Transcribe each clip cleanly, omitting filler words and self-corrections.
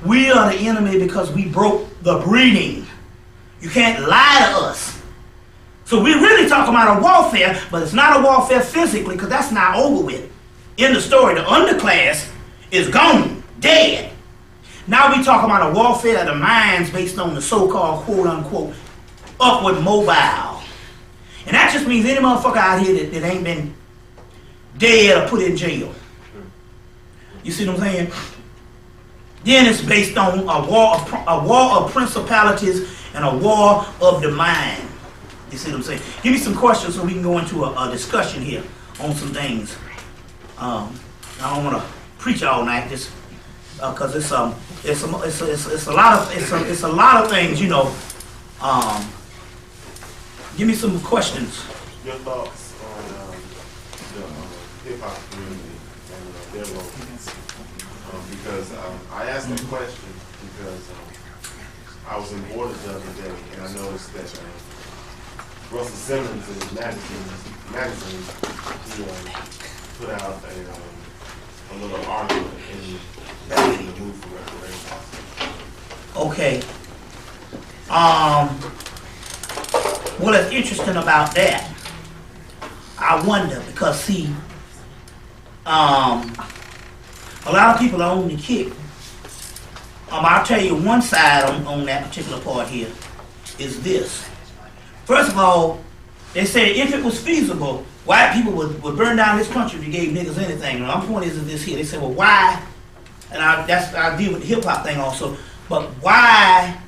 We are the enemy because we broke the breeding. You can't lie to us. So we're really talking about a warfare, but it's not a warfare physically because that's not over with. In the story, the underclass is gone, dead. Now we talking about a warfare of the minds based on the so-called quote-unquote upward mobile. And that just means any motherfucker out here that ain't been dead or put in jail. You see what I'm saying? Then it's based on a war of principalities and a war of the mind. You see what I'm saying? Give me some questions so we can go into a discussion here on some things. I don't want to preach all night, just because it's a lot of things, you know. Give me some questions. Your thoughts on the hip-hop community and their role. Because I asked that question because I was in Borders the other day and I noticed that Russell Simmons in his magazine he put out a little article in the move for reparations. Okay. What is interesting about that, I wonder, because see, a lot of people are on the kick. I'll tell you one side on that particular part here is this. First of all, they said if it was feasible, white people would burn down this country if you gave niggas anything. And my point is this here. They said, well, why? And I deal with the hip-hop thing also. But why?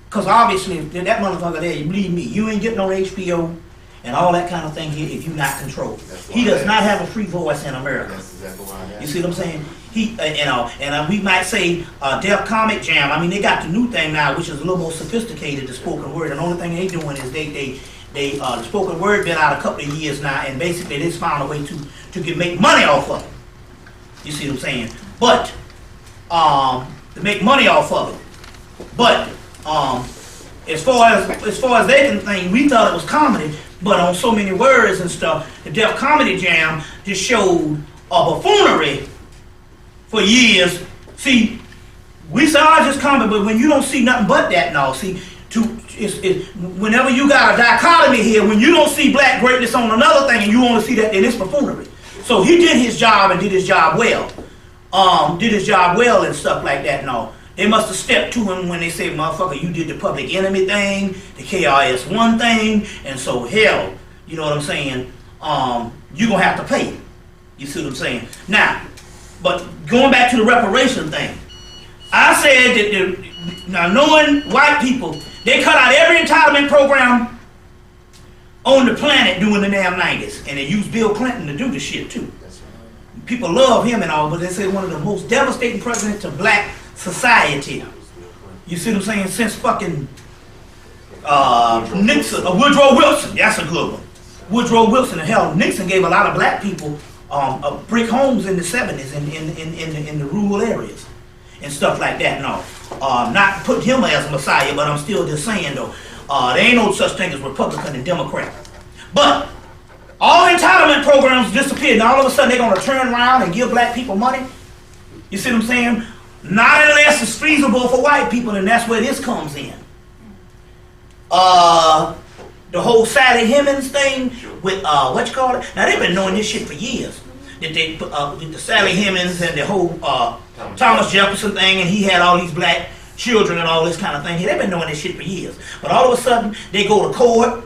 Because obviously, that motherfucker there, you believe me, you ain't getting no HBO and all that kind of thing here if you're not controlled. He does not have a free voice in America. That's exactly why I asked. You see what I'm saying? He, we might say Def Comic Jam. I mean, they got the new thing now, which is a little more sophisticated, the spoken word. And the only thing they doing is the spoken word been out a couple of years now, and basically they just found a way to make money off of it. You see what I'm saying? But to make money off of it. But as far as they can think, we thought it was comedy, but on so many words and stuff, the Def Comedy Jam just showed a buffoonery for years. See, we saw it just comedy, but when you don't see nothing but that now, see, whenever you got a dichotomy here, when you don't see black greatness on another thing and you only see that, then it's buffoonery. So he did his job and did his job well. And stuff like that. No, they must have stepped to him when they said, motherfucker, you did the Public Enemy thing, the KRS-One thing, and so hell, you know what I'm saying, you're going to have to pay. You see what I'm saying? Now, but going back to the reparation thing, I said that now knowing white people, they cut out every entitlement program on the planet during the damn 90s, and they used Bill Clinton to do the shit too. People love him and all, but they say one of the most devastating presidents to black society. You see what I'm saying? Since fucking Nixon, or Woodrow Wilson. That's a good one. Woodrow Wilson, and hell, Nixon gave a lot of black people brick homes in the 70s in the rural areas and stuff like that. No, not putting him as a messiah, but I'm still just saying though, there ain't no such thing as Republican and Democrat. But all entitlement programs disappeared, and all of a sudden they're going to turn around and give black people money. You see what I'm saying? Not unless it's feasible for white people, and that's where this comes in. The whole Sally Hemings thing with, what you call it? Now they've been knowing this shit for years. That they the Sally Hemings and the whole Thomas Jefferson thing, and he had all these black children and all this kind of thing. They've been knowing this shit for years. But all of a sudden they go to court.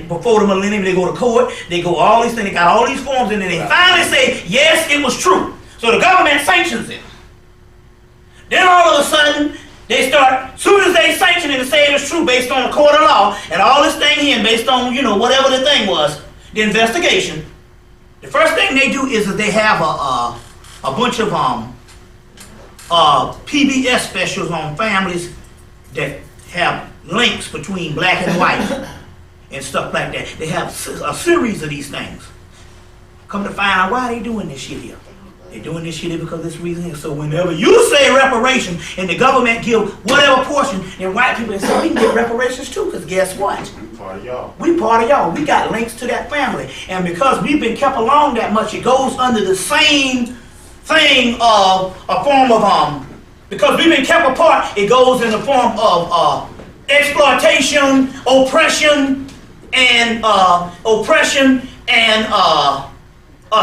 Before the millennium, they go to court, they go all these things, they got all these forms, and then they finally say, yes, it was true. So the government sanctions it. Then all of a sudden, they start, as soon as they sanction it and say it was true based on the court of law, and all this thing here, and based on, you know, whatever the thing was, the investigation, the first thing they do is that they have a bunch of PBS specials on families that have links between black and white. And stuff like that. They have a series of these things. Come to find out why they doing this shit here. They doing this shit here because of this reason here. So whenever you say reparation and the government give whatever portion, and white people say we can get reparations too, because guess what? We part of y'all. We part of y'all. We got links to that family. And because we've been kept along that much, it goes under the same thing of a form of Because we've been kept apart, it goes in the form of exploitation, oppression, and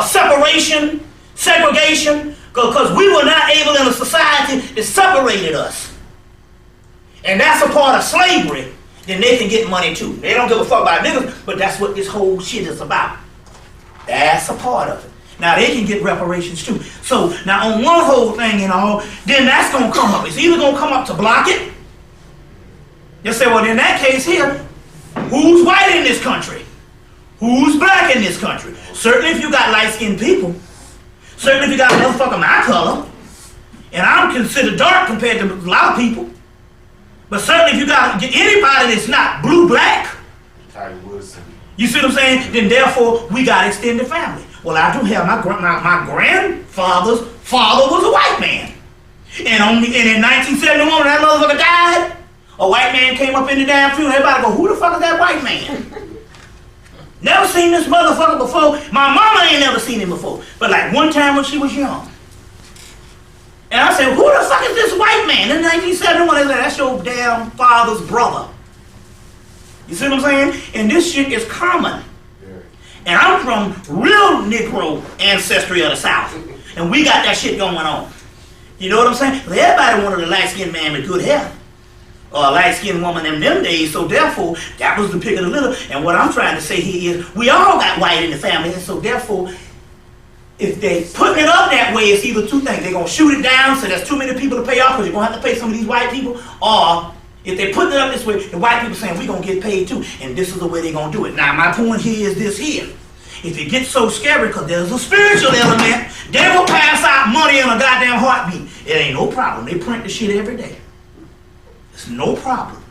separation, segregation, because we were not able in a society that separated us. And that's a part of slavery. Then they can get money too. They don't give a fuck about niggas, but that's what this whole shit is about. That's a part of it. Now they can get reparations too. So now on one whole thing and all, then that's gonna come up. It's either gonna come up to block it. You say, well, in that case here, who's white in this country? Who's black in this country? Certainly if you got light-skinned people. Certainly if you got a motherfucker my color. And I'm considered dark compared to a lot of people. But certainly if you got anybody that's not blue-black, you see what I'm saying? Then therefore, we got extended family. Well, I do have my grandfather's father was a white man. And in 1971, when that motherfucker died, a white man came up in the damn funeral. Everybody go, who the fuck is that white man? Never seen this motherfucker before. My mama ain't never seen him before. But like one time when she was young. And I said, who the fuck is this white man? In 1971, they said, that's your damn father's brother. You see what I'm saying? And this shit is common. And I'm from real Negro ancestry of the South. And we got that shit going on. You know what I'm saying? Well, everybody wanted a light-skinned man with good hair. Or a light-skinned woman in them days. So therefore, that was the pick of the litter. And what I'm trying to say here is, we all got white in the family. And so therefore, if they putting it up that way, it's either two things. They're going to shoot it down so there's too many people to pay off because you're going to have to pay some of these white people. Or if they putting it up this way, the white people saying, we're going to get paid too. And this is the way they're going to do it. Now, my point here is this here. If it gets so scary because there's a spiritual element, they will pass out money in a goddamn heartbeat. It ain't no problem. They print the shit every day. It's no problem.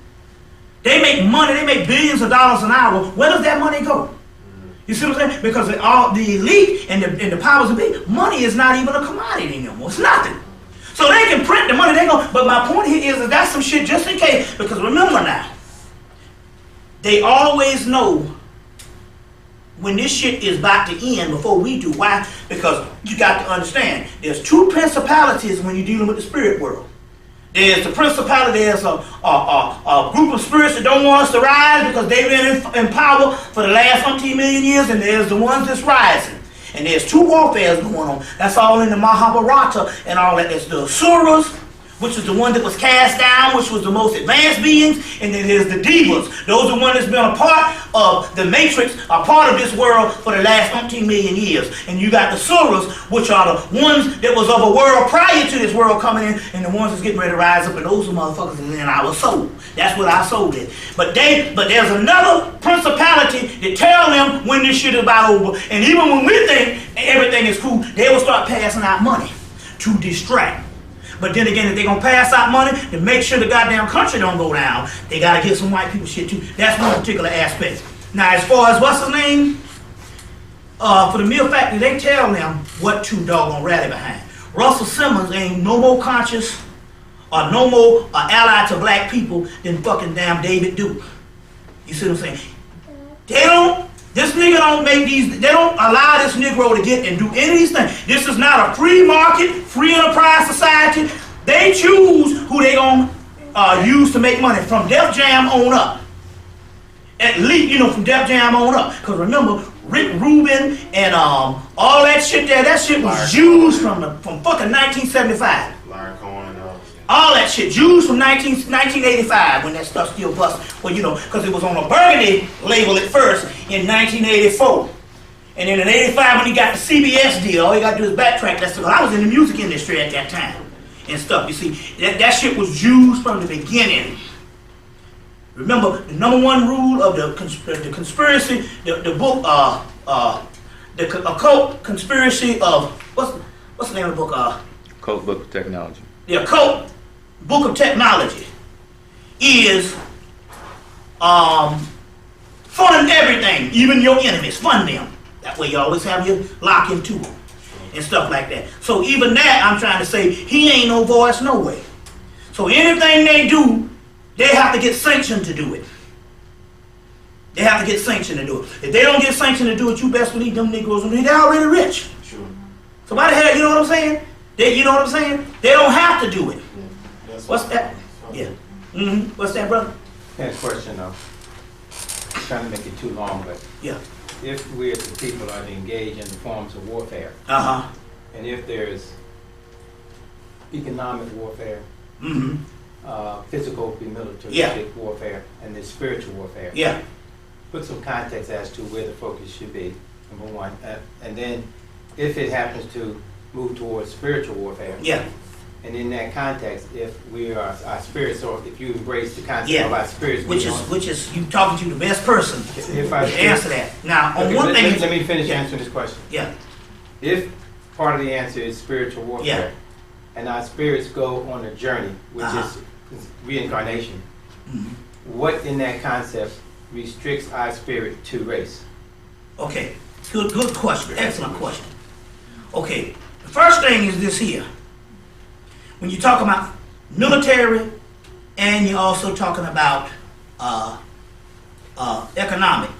They make money. They make billions of dollars an hour. Where does that money go? You see what I'm saying? Because all the elite and the powers that be, money is not even a commodity anymore. It's nothing. So they can print the money. But my point here is that that's some shit just in case. Because remember now, they always know when this shit is about to end before we do. Why? Because you got to understand, there's two principalities when you're dealing with the spirit world. There's the principality, there's a group of spirits that don't want us to rise because they've been in power for the last 100 million years, and there's the ones that's rising. And there's two warfares going on. That's all in the Mahabharata and all that. There's the Asuras, which is the one that was cast down, which was the most advanced beings, and then there's the Devas. Those are the ones that's been a part of the Matrix, a part of this world for the last 15 million years. And you got the Suras, which are the ones that was of a world prior to this world coming in, and the ones that's getting ready to rise up, and those are motherfuckers that are in our soul. That's what our soul is. But there's another principality that tell them when this shit is about over. And even when we think everything is cool, they will start passing out money to distract. But then again, if they're going to pass out money to make sure the goddamn country don't go down, they got to get some white people shit too. That's one particular aspect. Now, as far as what's his name, for the meal factory, they tell them what to doggone rally behind. Russell Simmons ain't no more conscious or no more ally to black people than fucking damn David Duke. You see what I'm saying? This nigga don't make these, they don't allow this Negro to get and do any of these things. This is not a free market, free enterprise society. They choose who they gonna use to make money from Def Jam on up. At least, from Def Jam on up. Because remember, Rick Rubin and all that shit there, that shit was used from fucking 1975. All that shit, Jews from 1985 when that stuff still bust. Well, because it was on a Burgundy label at first in 1984. And then in 85 when he got the CBS deal, all he got to do is backtrack that stuff. I was in the music industry at that time and stuff. You see, that shit was Jews from the beginning. Remember, the number one rule of the conspiracy, the book, the Occult Conspiracy of, what's the name of the book? Occult Book of Technology. The Occult Book of Technology is fund everything, even your enemies, fund them. That way you always have your lock into them and stuff like that. So even that, I'm trying to say, he ain't no voice no way. So anything they do, they have to get sanctioned to do it. They have to get sanctioned to do it. If they don't get sanctioned to do it, you best believe them Negroes, they're already rich. Sure. So why the hell, you know what I'm saying? You know what I'm saying? They don't have to do it. What's that? Yeah. What's that, brother? Next question, trying to make it too long, but Yeah. if we as the people are to engage in the forms of warfare, and if there's economic warfare, physical, militaristic warfare, and there's spiritual warfare. Yeah. Put some context as to where the focus should be, number one. And then if it happens to move towards spiritual warfare, Yeah. and in that context, if we are our spirits, or if you embrace the concept Yeah. of our spirits, Which is you talking to the best person if to our answer that. Now, on okay, one thing. let me finish answering this question. Yeah. If part of the answer is spiritual warfare, and our spirits go on a journey, which is reincarnation, what in that concept restricts our spirit to race? Okay. Good question. Excellent question. Okay. The first thing is this here. When you talk about military, and you're also talking about economic.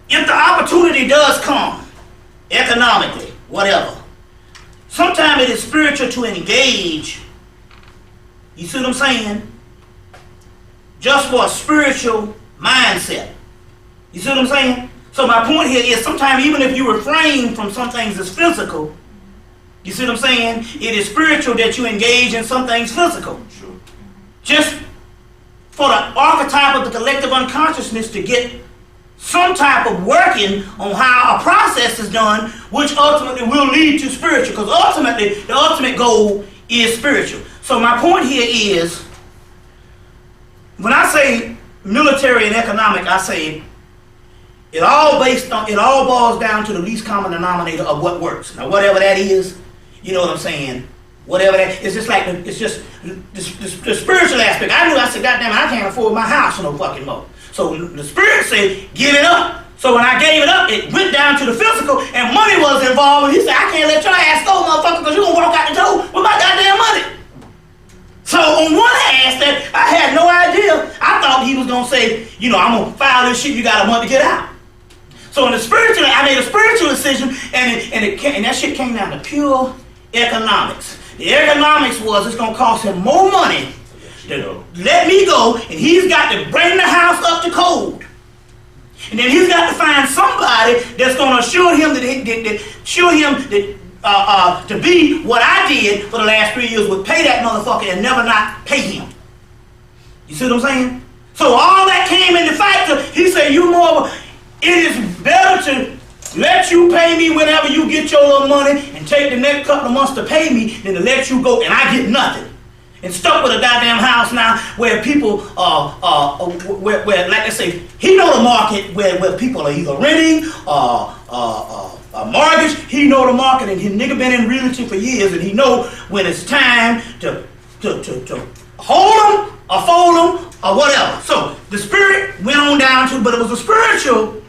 If the opportunity does come, economically, whatever, sometimes it is spiritual to engage, you see what I'm saying, just for a spiritual mindset. You see what I'm saying? So my point here is sometimes even if you refrain from some things that's physical, you see what I'm saying, it is spiritual that you engage in some things physical. Sure. Just for the archetype of the collective unconsciousness to get some type of working on how a process is done, which ultimately will lead to spiritual, because ultimately the ultimate goal is spiritual. So my point here is, when I say military and economic, I say it all boils down to the least common denominator of what works. Now whatever that is, you know what I'm saying, whatever that, it's just like, it's just the spiritual aspect. I said, goddamn, I can't afford my house no fucking more. So the spirit said, give it up. So when I gave it up, it went down to the physical, and money was involved. And he said, I can't let your ass go, motherfucker, because you're going to walk out the door with my goddamn money. So on one hand, that I had no idea. I thought he was going to say, you know, I'm going to file this shit, you got a month to get out. So in the spiritual, I made a spiritual decision, and that shit came down to pure economics. The economics was, it's going to cost him more money to let me go, and he's got to bring the house up to code. And then he's got to find somebody that's going to assure him to be what I did for the last 3 years, would pay that motherfucker and never not pay him. You see what I'm saying? So all that came into factor. He said, it is better to let you pay me whenever you get your little money and take the next couple of months to pay me than to let you go and I get nothing. And stuck with a goddamn house now where people where like I say, he know the market where people are either renting a mortgage. He know the market, and his nigga been in realty for years, and he know when it's time to hold them or fold them or whatever. So the spirit went on down to, but it was a spiritual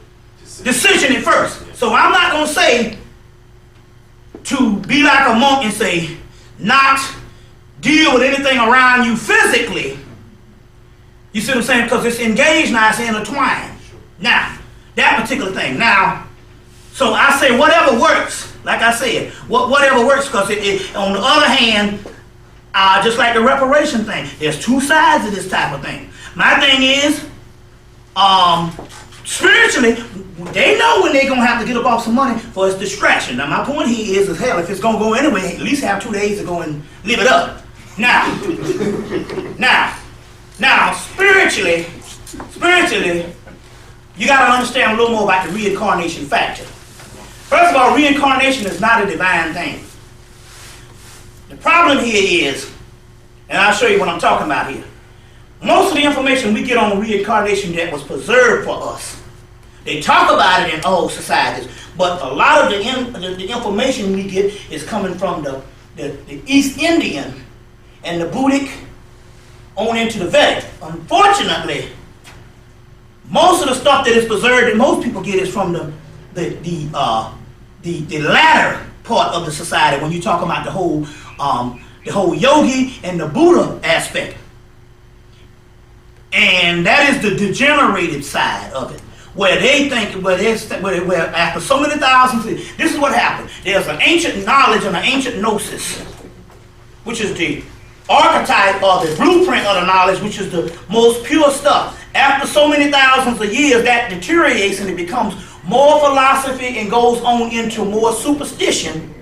decision at first. So I'm not gonna say to be like a monk and say not deal with anything around you physically. You see what I'm saying? Because it's engaged now, it's intertwined. Now, that particular thing. Now, so I say whatever works, like I said, whatever works, because on the other hand, just like the reparation thing, there's two sides of this type of thing. My thing is, spiritually, they know when they're going to have to get up off some money for its distraction. Now, my point here is hell, if it's going to go anyway, at least have 2 days to go and live it up. Now, spiritually, you got to understand a little more about the reincarnation factor. First of all, reincarnation is not a divine thing. The problem here is, and I'll show you what I'm talking about here. Most of the information we get on reincarnation that was preserved for us. They talk about it in old societies, but a lot of the information we get is coming from the East Indian and the Buddhic on into the Vedic. Unfortunately, most of the stuff that is preserved that most people get is from the latter part of the society when you talk about the whole yogi and the Buddha aspect. And that is the degenerated side of it, where they think, where after so many thousands, this is what happened. There's an ancient knowledge and an ancient gnosis which is the archetype or the blueprint of the knowledge, which is the most pure stuff. After so many thousands of years, that deteriorates and it becomes more philosophy and goes on into more superstition,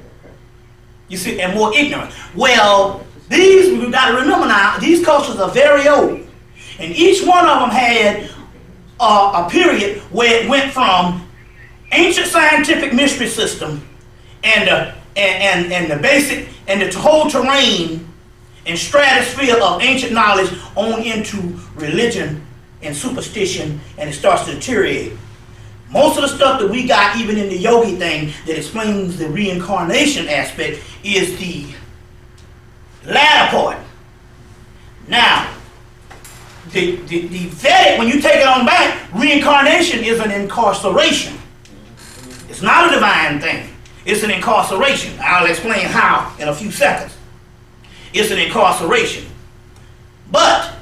you see, and more ignorance. Well, we've got to remember now, these cultures are very old. And each one of them had a period where it went from ancient scientific mystery system and the basic and the whole terrain and stratosphere of ancient knowledge on into religion and superstition, and it starts to deteriorate. Most of the stuff that we got, even in the yogi thing, that explains the reincarnation aspect, is the latter part. Now, the Vedic, when you take it on back, reincarnation is an incarceration. It's not a divine thing. It's an incarceration. I'll explain how in a few seconds. It's an incarceration. But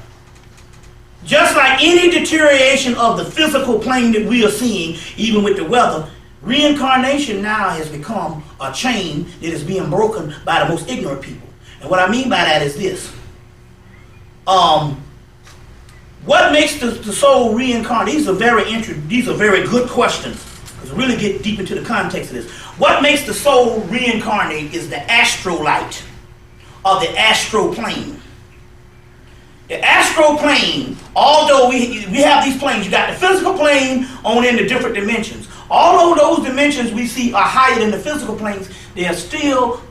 just like any deterioration of the physical plane that we are seeing, even with the weather, reincarnation now has become a chain that is being broken by the most ignorant people. And what I mean by that is this. What makes the soul reincarnate? These are very good questions, because really get deep into the context of this. What makes the soul reincarnate is the astral light, or the astral plane. The astral plane, although we have these planes, you got the physical plane on into different dimensions. Although those dimensions we see are higher than the physical planes, they are still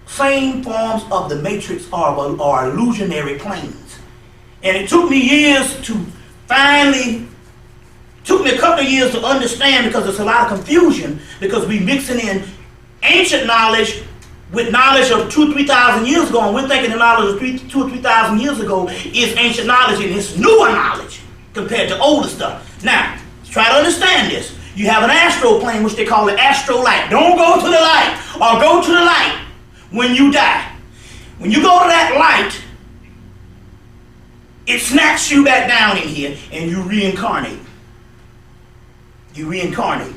same forms of the matrix or illusionary planes. And it took me a couple of years to understand, because there's a lot of confusion, because we mixing in ancient knowledge with knowledge of 2,000 or 3,000 years ago, and we're thinking the knowledge of 2,000 or 3,000 years ago is ancient knowledge, and it's newer knowledge compared to older stuff. Now, try to understand this. You have an astral plane, which they call the astral light. Don't go to the light, or go to the light when you die. When you go to that light, it snaps you back down in here, and you reincarnate. You reincarnate.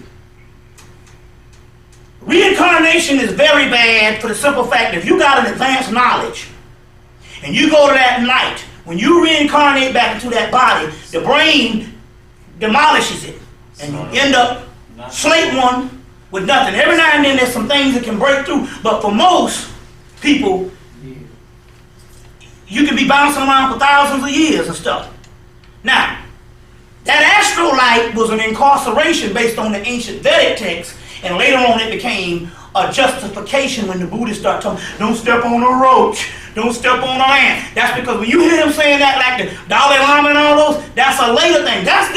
Reincarnation is very bad for the simple fact that if you got an advanced knowledge and you go to that light, when you reincarnate back into that body, the brain demolishes it and you end up slate one with nothing. Every now and then there's some things that can break through, but for most people, you can be bouncing around for thousands of years and stuff. Now, that astral light was an incarceration based on the ancient Vedic text. And later on it became a justification when the Buddhists start talking, don't step on a roach, don't step on a ant. That's because when you hear them saying that, like the Dalai Lama and all those, that's a later thing. That's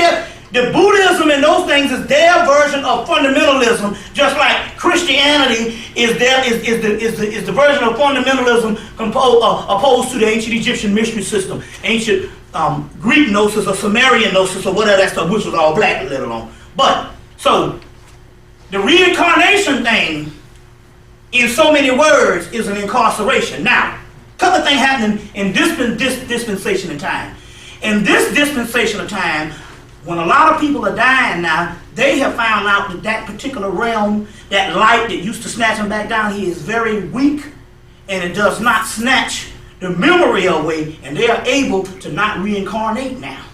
the Buddhism and those things is their version of fundamentalism, just like Christianity is the version of fundamentalism opposed to the ancient Egyptian mystery system, ancient Greek gnosis or Sumerian gnosis or whatever that stuff, which was all black, let alone. But, so, the reincarnation thing, in so many words, is an incarceration. Now, a couple of things happening in this dispensation of time. In this dispensation of time, when a lot of people are dying now, they have found out that that particular realm, that light that used to snatch them back down here, is very weak, and it does not snatch the memory away, and they are able to not reincarnate now.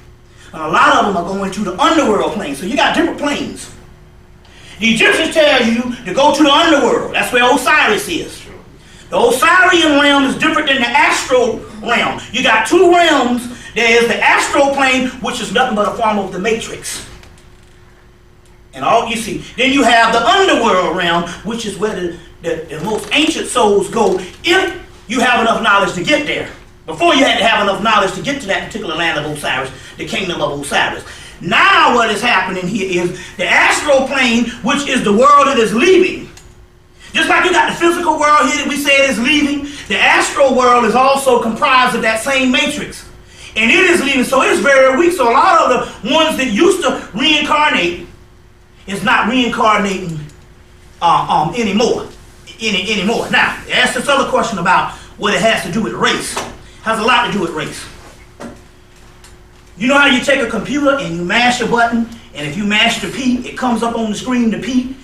And a lot of them are going to the underworld plane. So you got different planes. The Egyptians tell you to go to the underworld. That's where Osiris is. The Osirian realm is different than the astral realm. You got two realms. There is the astral plane, which is nothing but a form of the matrix. And all you see. Then you have the underworld realm, which is where the most ancient souls go, if you have enough knowledge to get there. Before you had to have enough knowledge to get to that particular land of Osiris, the kingdom of Osiris. Now what is happening here is the astral plane, which is the world that is leaving. Just like you got the physical world here that we said is leaving, the astral world is also comprised of that same matrix. And it is leaving, so it's very weak. So a lot of the ones that used to reincarnate is not reincarnating anymore. Now, ask this other question about what it has to do with race. It has a lot to do with race. You know how you take a computer and you mash a button, and if you mash the P, it comes up on the screen, the P.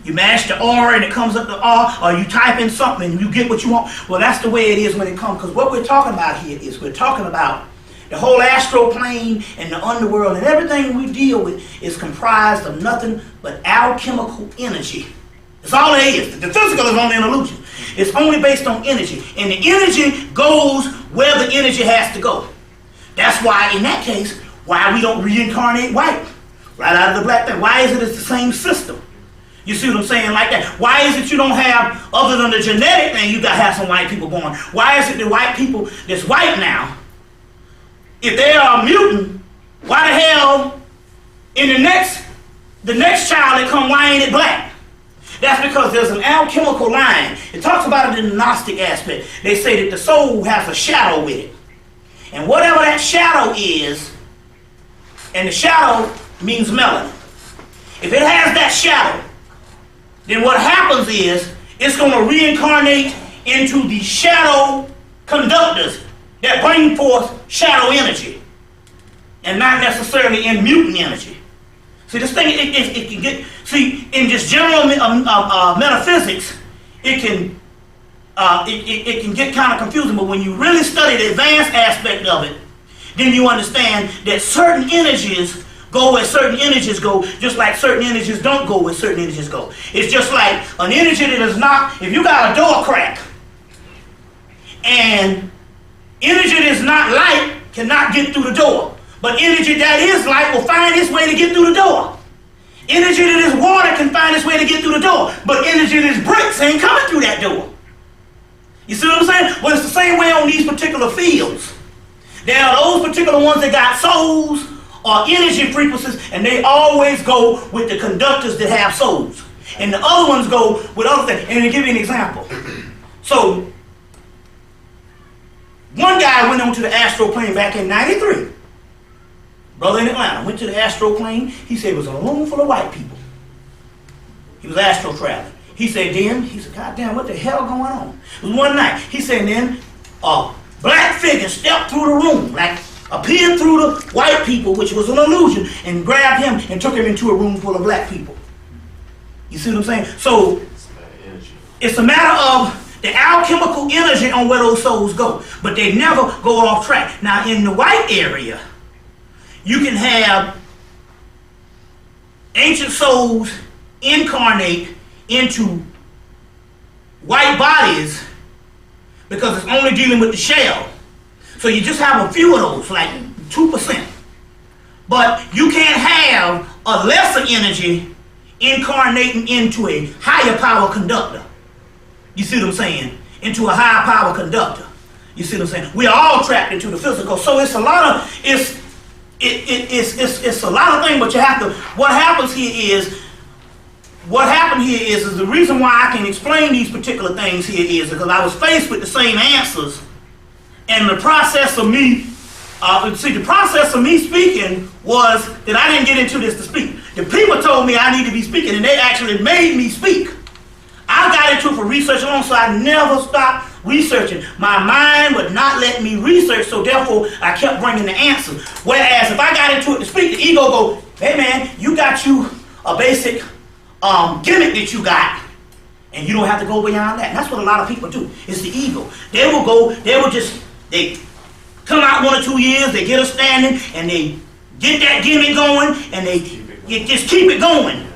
You mash the R and it comes up the R, or you type in something and you get what you want. Well, that's the way it is when it comes, because what we're talking about here is we're talking about the whole astral plane and the underworld, and everything we deal with is comprised of nothing but alchemical energy. That's all it is. The physical is only an illusion. It's only based on energy. And the energy goes where the energy has to go. That's why, in that case, why we don't reincarnate white right out of the black thing. Why is it it's the same system? You see what I'm saying like that? Why is it you don't have, other than the genetic thing, you got to have some white people born? Why is it the white people that's white now, if they are a mutant, why the hell in the next child that come, why ain't it black? That's because there's an alchemical line. It talks about it in the Gnostic aspect. They say that the soul has a shadow with it. And whatever that shadow is, and the shadow means melanin. If it has that shadow, then what happens is it's going to reincarnate into the shadow conductors that bring forth shadow energy, and not necessarily in mutant energy. See, this thing, it can get, see, in just general metaphysics, it can get kind of confusing, but when you really study the advanced aspect of it, then you understand that certain energies go where certain energies go, just like certain energies don't go where certain energies go. It's just like an energy that is not, if you got a door crack, and energy that is not light cannot get through the door. But energy that is light will find its way to get through the door. Energy that is water can find its way to get through the door. But energy that is bricks ain't coming through that door. You see what I'm saying? Well, it's the same way on these particular fields. There are those particular ones that got souls or energy frequencies, and they always go with the conductors that have souls. And the other ones go with other things. And to give you an example. So, one guy went onto the astral plane back in '93. Brother in Atlanta went to the astral plane. He said it was a room full of white people. He was astral traveling. He said, God damn, what the hell going on? It was one night. He said, then a black figure stepped through the room, like appeared through the white people, which was an illusion, and grabbed him and took him into a room full of black people. You see what I'm saying? So it's a matter of the alchemical energy on where those souls go, but they never go off track. Now, in the white area, you can have ancient souls incarnate into white bodies because it's only dealing with the shell. So you just have a few of those, like 2%. But you can't have a lesser energy incarnating into a higher power conductor. You see what I'm saying? Into a higher power conductor. You see what I'm saying? We are all trapped into the physical. So it's a lot of it's a lot of things, but you have to, what happened here is the reason why I can explain these particular things here is because I was faced with the same answers, and the process of me speaking was that I didn't get into this to speak. The people told me I need to be speaking, and they actually made me speak. I got into it for research alone, so I never stopped researching. My mind would not let me research, so therefore I kept bringing the answers. Whereas if I got into it to speak, the ego go, hey man, you got you a basic gimmick that you got, and you don't have to go beyond that. And that's what a lot of people do. It's the ego. They come out 1 or 2 years, they get a standing, and they get that gimmick going, and they just keep it going.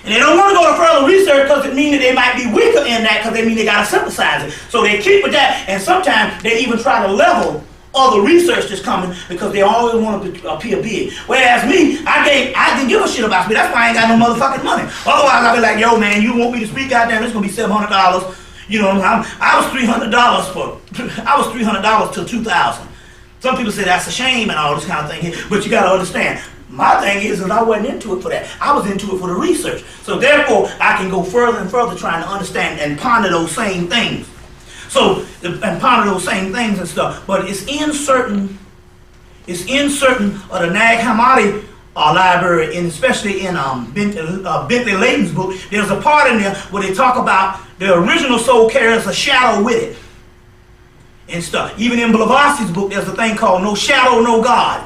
And they don't want to go to further research because it means that they might be weaker in that because they mean they got to synthesize it. So they keep it that, and sometimes they even try to level other research that's coming because they always want to appear big. Whereas me, I didn't give a shit about me. That's why I ain't got no motherfucking money. Otherwise I'd be like, yo man, you want me to speak? Goddamn, it's gonna be $700. You know, I was $300 till 2000. Some people say that's a shame and all this kind of thing, but you got to understand. My thing is that I wasn't into it for that. I was into it for the research. So therefore, I can go further and further trying to understand and ponder those same things. And ponder those same things and stuff. But it's in certain of the Nag Hammadi library, and especially in Bentley Layton's book, there's a part in there where they talk about the original soul carries a shadow with it and stuff. Even in Blavatsky's book, there's a thing called No Shadow, No God.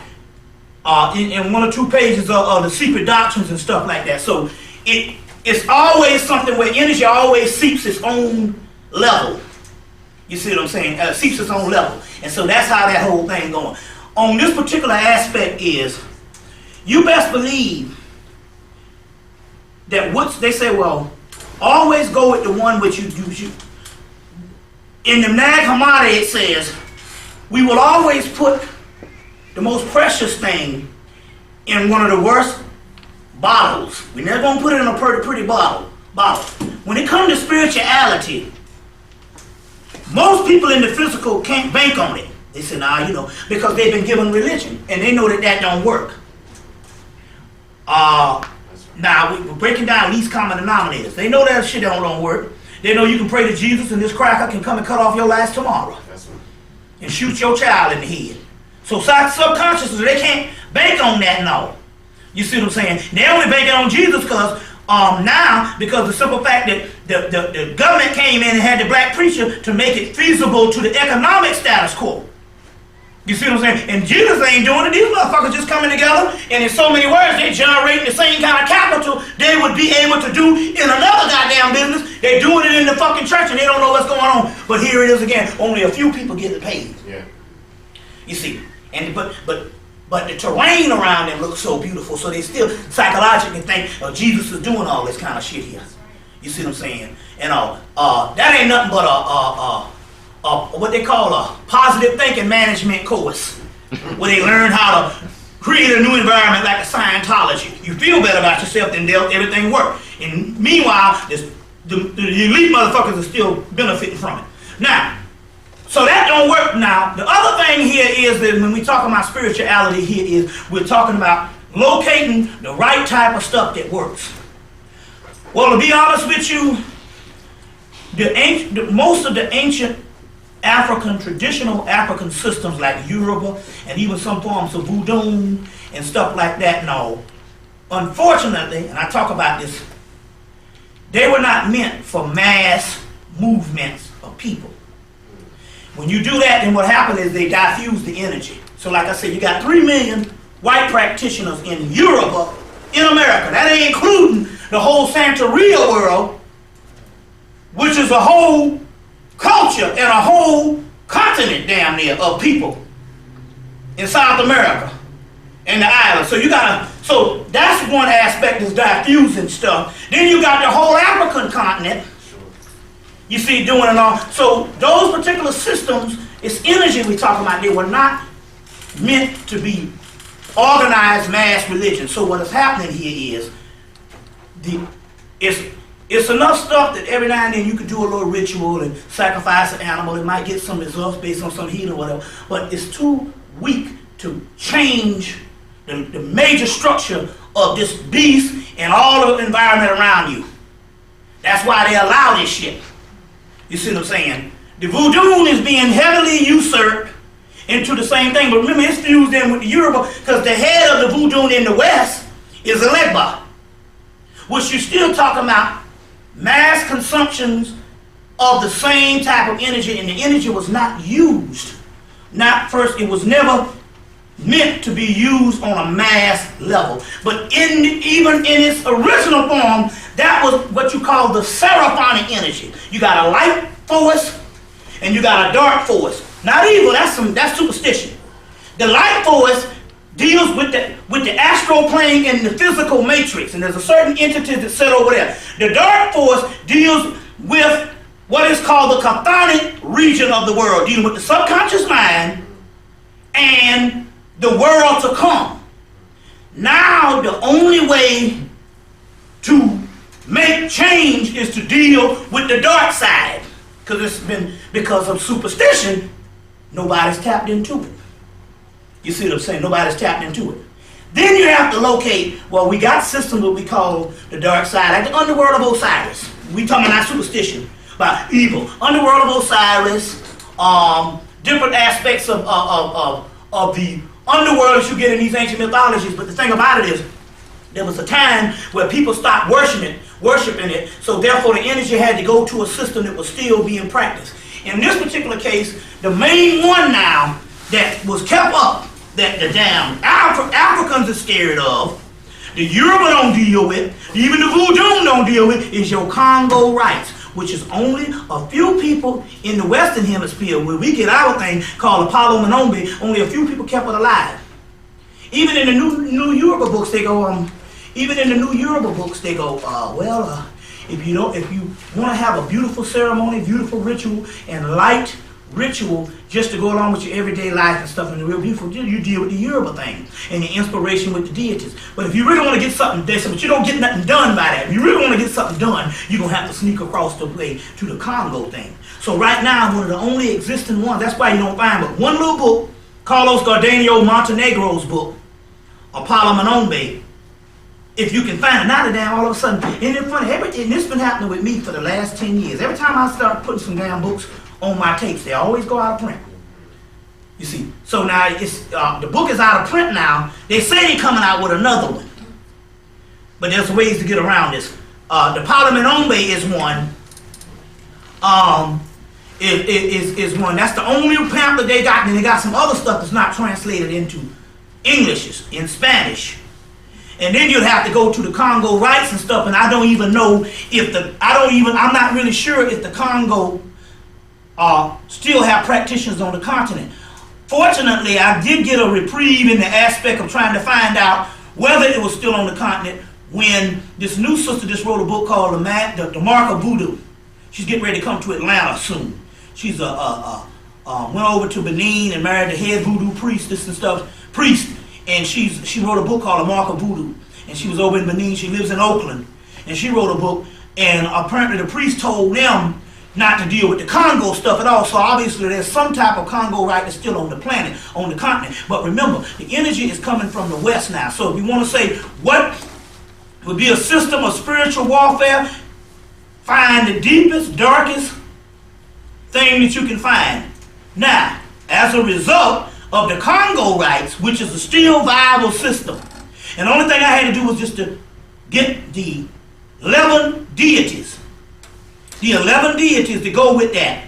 In 1 or 2 pages of the secret doctrines and stuff like that. So it's always something where energy always seeps its own level. You see what I'm saying? Seeps its own level. And so that's how that whole thing going. On this particular aspect is, you best believe that what they say, well, always go with the one which you do. In the Nag Hammadi it says, we will always put the most precious thing in one of the worst bottles. We're never going to put it in a pretty bottle. When it comes to spirituality, most people in the physical can't bank on it. They say, nah, you know, because they've been given religion, and they know that that don't work. Now, we're breaking down least common denominators. They know that shit don't work. They know you can pray to Jesus, and this cracker can come and cut off your lights tomorrow. That's right. And shoot your child in the head. So subconsciously, they can't bank on that now. You see what I'm saying? They only banking on Jesus because now, because the simple fact that the government came in and had the black preacher to make it feasible to the economic status quo. You see what I'm saying? And Jesus ain't doing it. These motherfuckers just coming together, and in so many words, they generating the same kind of capital they would be able to do in another goddamn business. They're doing it in the fucking church, and they don't know what's going on. But here it is again. Only a few people getting paid. Yeah. You see, and but the terrain around them looks so beautiful, so they still psychologically think, oh, Jesus is doing all this kind of shit here. You see what I'm saying? And that ain't nothing but what they call a positive thinking management course, where they learn how to create a new environment like a Scientology. You feel better about yourself, then everything work. And meanwhile, the elite motherfuckers are still benefiting from it. Now, so that don't work now. The other thing here is that when we talk about spirituality here is we're talking about locating the right type of stuff that works. Well, to be honest with you, most of the ancient traditional African systems like Yoruba and even some forms of voodoo and stuff like that, no. Unfortunately, and I talk about this, they were not meant for mass movements of people. When you do that, then what happens is they diffuse the energy. So like I said, you got 3 million white practitioners in Europe, in America. That ain't including the whole Santeria world, which is a whole culture and a whole continent damn near of people in South America and the islands. So that's one aspect is diffusing stuff. Then you got the whole African continent. You see, doing it all. So those particular systems, it's energy we're talking about. They were not meant to be organized mass religion. So what is happening here is it's enough stuff that every now and then you could do a little ritual and sacrifice an animal. It might get some results based on some heat or whatever. But it's too weak to change the major structure of this beast and all of the environment around you. That's why they allow this shit. You see what I'm saying? The voodoo is being heavily usurped into the same thing. But remember, it's fused in with the Yoruba because the head of the voodoo in the West is a Legba, which you're still talking about mass consumptions of the same type of energy, and the energy was not used. It was never meant to be used on a mass level. But even in its original form, that was what you call the seraphonic energy. You got a light force and you got a dark force. Not evil, that's superstition. The light force deals with the astral plane and the physical matrix, and there's a certain entity that's set over there. The dark force deals with what is called the chthonic region of the world, dealing with the subconscious mind and the world to come. Now the only way to make change is to deal with the dark side, because of superstition, nobody's tapped into it. You see what I'm saying? Nobody's tapped into it. Then you have to locate, well, we got systems that we call the dark side, like the underworld of Osiris. We talking about superstition, about evil. Underworld of Osiris, different aspects of the underworld that you get in these ancient mythologies. But the thing about it is, there was a time where people stopped worshiping it, so therefore the energy had to go to a system that was still being practiced. In this particular case, the main one now that was kept up, that the damn Africans are scared of, the Yoruba don't deal with, even the voodoo don't deal with, is your Congo rights, which is only a few people in the Western Hemisphere where we get our thing called Apollo Manombe. Only a few people kept it alive. Even in the New Yoruba books, they go. If you want to have a beautiful ceremony, beautiful ritual, and light ritual just to go along with your everyday life and stuff, and the real beautiful, you deal with the Yoruba thing and the inspiration with the deities. But if you really want to get something done, but you don't get nothing done by that, if you really want to get something done, you're going to have to sneak across the way to the Congo thing. So right now, one of the only existing ones, that's why you don't find but one little book, Carlos Gardeno Montenegro's book, Apollo Manombe. If you can find it, now that damn all of a sudden, and it's funny, and this has been happening with me for the last 10 years. Every time I start putting some damn books on my tapes, they always go out of print. You see, so now it's the book is out of print now. They say they're coming out with another one, but there's ways to get around this. The Palomanombe is one. Is one. That's the only pamphlet they got, and they got some other stuff that's not translated into English, in Spanish. And then you'd have to go to the Congo rights and stuff, and I don't even know if I'm not really sure if the Congo still have practitioners on the continent. Fortunately, I did get a reprieve in the aspect of trying to find out whether it was still on the continent when this new sister just wrote a book called The Mark of Voodoo. She's getting ready to come to Atlanta soon. She's went over to Benin and married the head voodoo priest and she wrote a book called The Mark of Voodoo. And she was over in Benin. She lives in Oakland. And she wrote a book. And apparently the priest told them not to deal with the Congo stuff at all. So obviously there's some type of Congo right that's still on the planet, on the continent. But remember, the energy is coming from the West now. So if you want to say what would be a system of spiritual warfare, find the deepest, darkest thing that you can find. Now, as a result of the Congo rights, which is a still viable system, and the only thing I had to do was just to get the 11 deities. The 11 deities to go with that.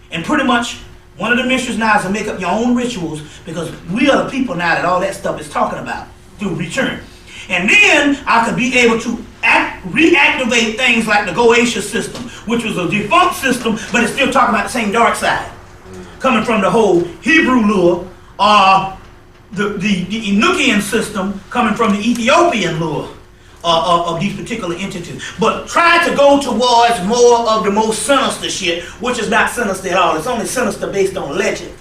And pretty much one of the mysteries now is to make up your own rituals, because we are the people now that all that stuff is talking about through return. And then I could be able to reactivate things like the Goetia system, which was a defunct system, but it's still talking about the same dark side. Coming from the whole Hebrew lure, the Enochian system coming from the Ethiopian lure of these particular entities. But try to go towards more of the most sinister shit, which is not sinister at all. It's only sinister based on legend.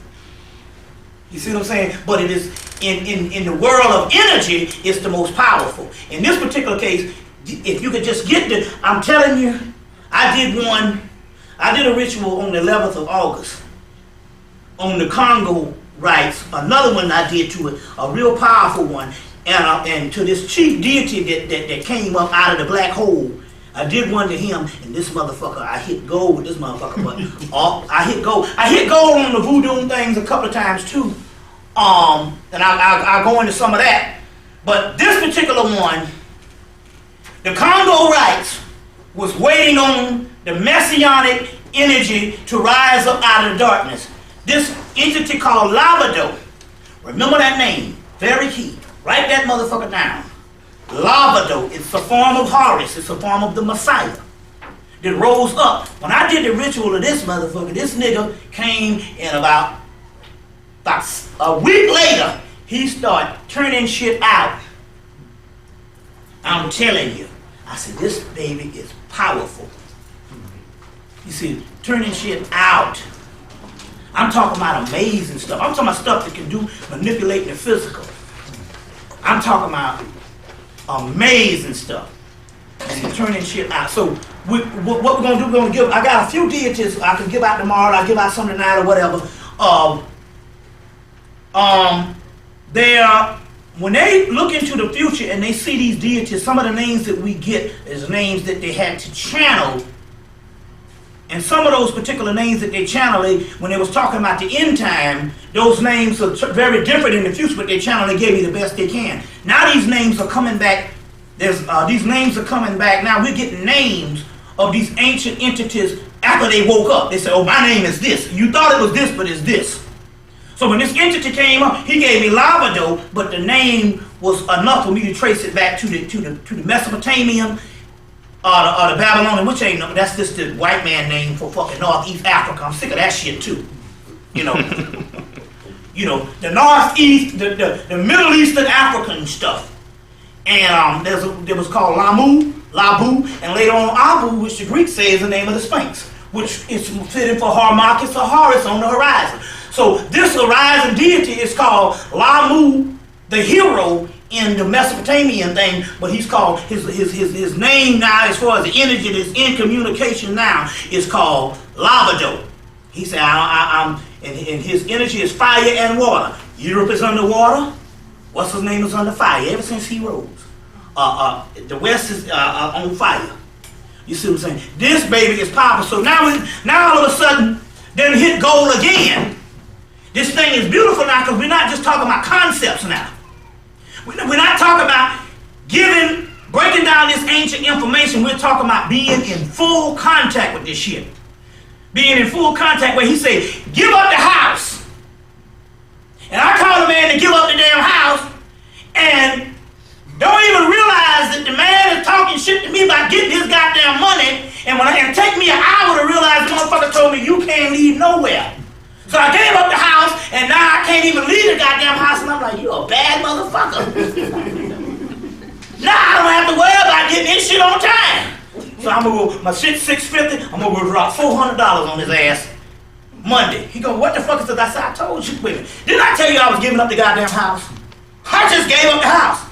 You see what I'm saying? But it is, in the world of energy, it's the most powerful. In this particular case, if you could just get I'm telling you, I did a ritual on the 11th of August on the Congo rights, another one I did to it, a real powerful one, and to this chief deity that came up out of the black hole. I did one to him, and this motherfucker, I hit gold with this motherfucker, but I hit gold on the voodoo things a couple of times too, and I'll go into some of that. But this particular one, the Congo rights was waiting on the messianic energy to rise up out of the darkness. This entity called Lavado, remember that name, very key. Write that motherfucker down. Lavado, it's a form of Horus, it's a form of the Messiah that rose up. When I did the ritual of this motherfucker, this nigga came in about a week later, he started turning shit out. I'm telling you. I said, this baby is powerful. You see, turning shit out. I'm talking about amazing stuff. I'm talking about stuff that can do manipulating the physical. I'm talking about amazing stuff. And turning shit out. So what we're going to do, we're going to give, I got a few deities I can give out tomorrow, I'll give out some tonight or whatever. When they look into the future and they see these deities, some of the names that we get is names that they had to channel. And some of those particular names that they channeled, when they was talking about the end time, those names are very different in the future, but they channeled and gave me the best they can. Now these names are coming back. These names are coming back. Now we're getting names of these ancient entities after they woke up. They say, oh, my name is this. You thought it was this, but it's this. So when this entity came up, he gave me Lavado, but the name was enough for me to trace it back to the Mesopotamian the Babylonian, which ain't no, that's just the white man name for fucking Northeast Africa. I'm sick of that shit too. You know, the Northeast, the Middle Eastern African stuff. And there was called Labu, and later on Abu, which the Greeks say is the name of the Sphinx, which is fitting for Harmachis or Horus on the horizon. So this horizon deity is called Lamu, the hero in the Mesopotamian thing, but he's called, his name now, as far as the energy that's in communication now, is called Lavado. He said, and his energy is fire and water. Europe is underwater. What's his name is under fire ever since he rose. The West is on fire. You see what I'm saying? This baby is powerful. So now all of a sudden, then hit gold again. This thing is beautiful now because we're not just talking about concepts now. We're not talking about breaking down this ancient information. We're talking about being in full contact with this shit. Being in full contact where he said, give up the house. And I call the man to give up the damn house and don't even realize that the man is talking shit to me about getting his goddamn money, and it take me an hour to realize the motherfucker told me you can't leave nowhere. So I gave up the house, and now I can't even leave the goddamn house, and I'm like, you a bad motherfucker. Now I don't have to worry about getting this shit on time. So I'm gonna go, my shit's $650, I'm gonna go drop $400 on his ass Monday. He go, what the fuck is this? I said, I told you, women. Didn't I tell you I was giving up the goddamn house? I just gave up the house.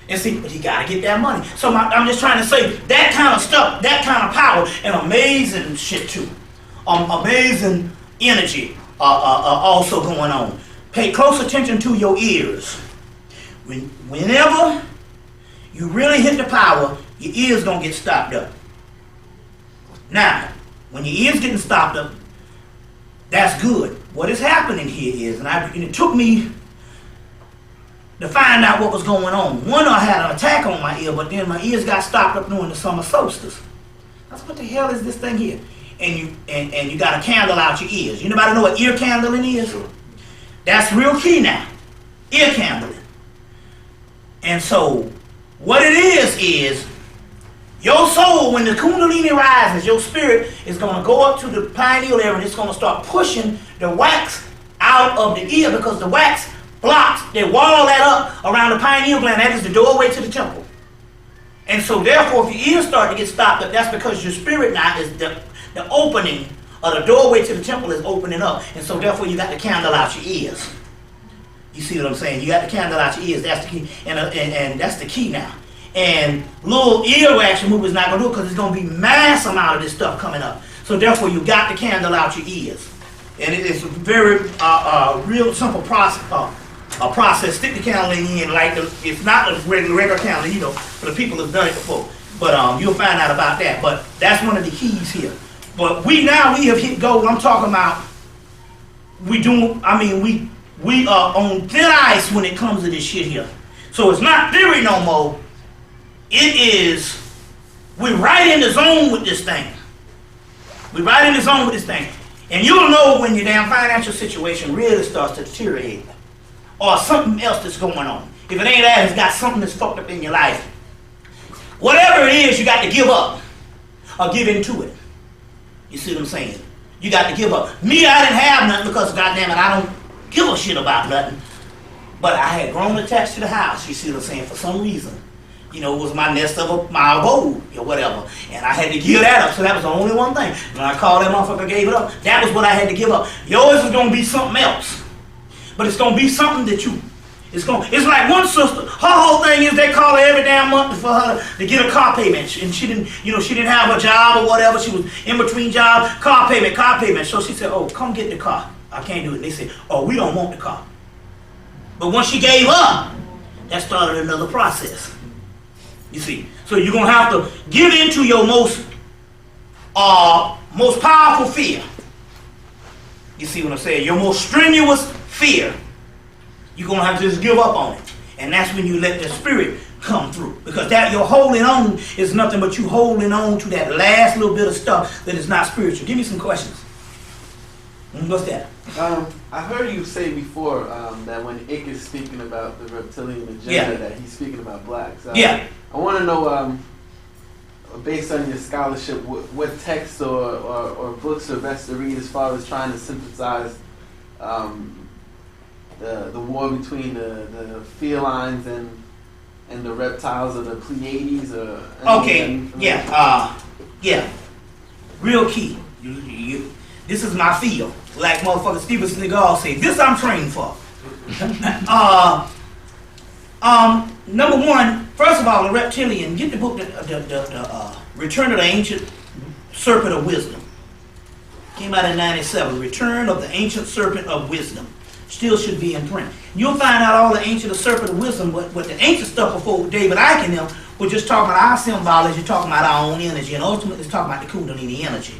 And see, but he gotta get that money. So I'm just trying to say, that kind of stuff, that kind of power, and amazing shit too. Amazing energy also going on. Pay close attention to your ears. Whenever you really hit the power, your ears gonna get stopped up. Now, when your ears getting stopped up, that's good. What is happening here is, and it took me to find out what was going on. One, I had an attack on my ear, but then my ears got stopped up during the summer solstice. I said, what the hell is this thing here? And you got a candle out your ears. You nobody know what ear candling is? That's real key now. Ear candling. And so, what it is your soul, when the Kundalini rises, your spirit is going to go up to the pineal area and it's going to start pushing the wax out of the ear because the wax blocks, they wall that up around the pineal gland. That is the doorway to the temple. And so therefore, if your ears start to get stopped up, that's because your spirit now is the opening, or the doorway to the temple is opening up. And so therefore, you got the candle out your ears. You see what I'm saying? You got the candle out your ears. That's the key. And that's the key now. And little ear action move is not going to do it because it's going to be mass amount of this stuff coming up. So therefore, you got the candle out your ears. And it's a very real simple process. Stick the candle in like it's not a regular candle, for the people who've done it before. But you'll find out about that. But that's one of the keys here. But we have hit gold. I'm talking about we are on thin ice when it comes to this shit here. So it's not theory no more. It is, we're right in the zone with this thing. We're right in the zone with this thing. And you'll know when your damn financial situation really starts to deteriorate. Or something else that's going on. If it ain't that, it's got something that's fucked up in your life. Whatever it is, you got to give up. Or give into it. You see what I'm saying? You got to give up. Me, I didn't have nothing because, goddamn it, I don't give a shit about nothing. But I had grown attached to the house, you see what I'm saying, for some reason. It was my nest of my abode or whatever. And I had to give that up. So that was the only one thing. When I called that motherfucker, gave it up. That was what I had to give up. Yours is going to be something else. But it's going to be something that it's like one sister, her whole thing is they call her every damn month for her to get a car payment. And she didn't have a job or whatever. She was in between jobs, car payment. So she said, oh, come get the car. I can't do it. And they said, oh, we don't want the car. But once she gave up, that started another process. You see, so you're going to have to give into your most powerful fear. You see what I'm saying? Your most strenuous fear. You're going to have to just give up on it. And that's when you let the spirit come through. Because that you're holding on is nothing but you holding on to that last little bit of stuff that is not spiritual. Give me some questions. What's that? I heard you say before that when Ick is speaking about the reptilian agenda, that he's speaking about blacks. Yeah. I want to know, based on your scholarship, what texts or books are best to read as far as trying to synthesize the war between the felines and the reptiles, or the Pleiades, or yeah, real key. This is my field. Like motherfucker Steven Seagal say, this I'm trained for. Number one, first of all, the reptilian, get the book, the Return of the Ancient Serpent of Wisdom. Came out in 97, Return of the Ancient Serpent of Wisdom. Still should be in print. You'll find out all the ancient serpent of wisdom, what the ancient stuff before David Icke and them were just talking about our symbology, talking about our own energy, and ultimately it's talking about the Kundalini energy.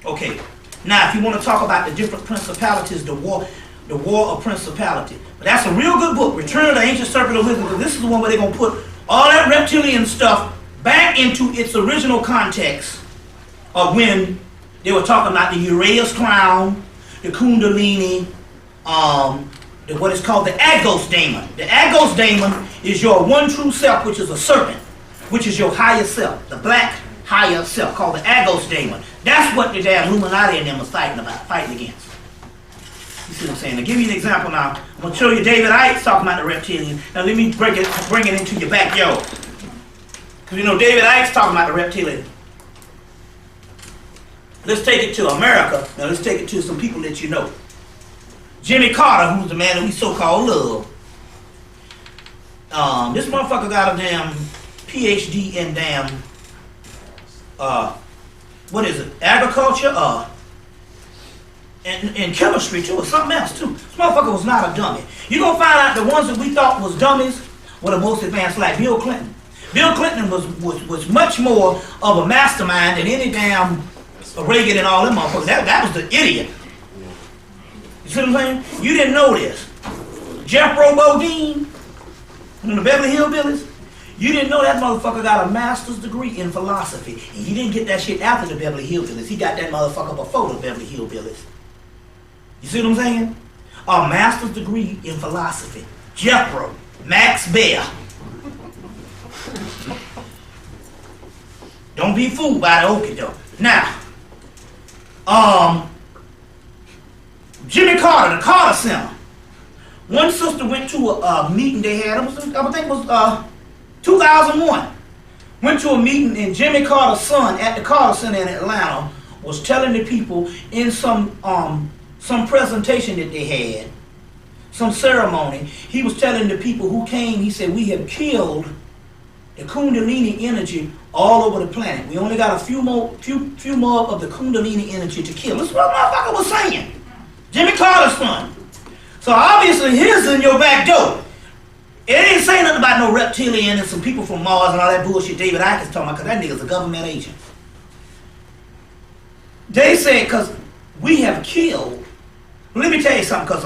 Okay, now if you want to talk about the different principalities, the war of principality. But that's a real good book, Return of the Ancient Serpent of Wisdom, because this is the one where they're going to put all that reptilian stuff back into its original context of when they were talking about the Uraeus crown, the Kundalini, what is called the Agos Daemon. The Agos Daemon is your one true self, which is a serpent, which is your higher self, the black higher self, called the Agos Daemon. That's what the damn Illuminati and them was fighting against. You see what I'm saying? To give you an example now, I'm going to show you David Icke talking about the reptilian. Now let me bring it into your backyard. Because you know David Icke's talking about the reptilian. Let's take it to America. Now let's take it to some people that you know. Jimmy Carter, who's the man that we so-called love. This motherfucker got a damn PhD in damn, what is it, agriculture, and chemistry too, or something else too. This motherfucker was not a dummy. You're going to find out the ones that we thought was dummies were the most advanced, like Bill Clinton. Bill Clinton was much more of a mastermind than any damn Reagan and all them motherfuckers. That was the idiot. You see what I'm saying? You didn't know this. Jeff Robodine from the Beverly Hillbillies, you didn't know that motherfucker got a master's degree in philosophy. And he didn't get that shit after the Beverly Hillbillies. He got that motherfucker before the Beverly Hillbillies. You see what I'm saying? A master's degree in philosophy. Jeffro, Max Baer. Don't be fooled by the okie doke. Now, Jimmy Carter, the Carter Center. One sister went to a meeting they had, I think it was 2001. Went to a meeting and Jimmy Carter's son at the Carter Center in Atlanta was telling the people in some presentation that they had, some ceremony, he was telling the people who came, he said, we have killed the Kundalini energy all over the planet. We only got a few more of the Kundalini energy to kill. This is what motherfucker was saying. Jimmy Carter's son. So obviously his in your back door. It ain't saying nothing about no reptilian and some people from Mars and all that bullshit David Icke is talking about, because that nigga's a government agent. They said, because we have killed. Well, let me tell you something, because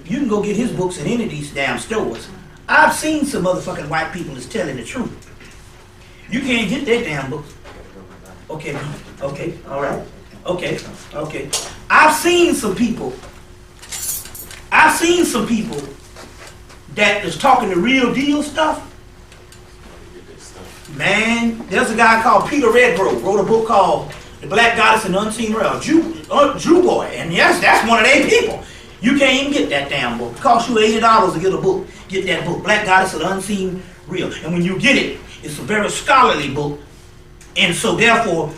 you can go get his books in any of these damn stores. I've seen some motherfucking white people that's telling the truth. You can't get their damn books. Okay, all right. Okay. I've seen some people that is talking the real deal stuff. Man, there's a guy called Peter Redgrove, wrote a book called The Black Goddess and the Unseen Realm, Jew boy, and yes, that's one of their people. You can't even get that damn book. It costs you $80 to get a book. Get that book, Black Goddess and the Unseen Realm. And when you get it, it's a very scholarly book. And so therefore,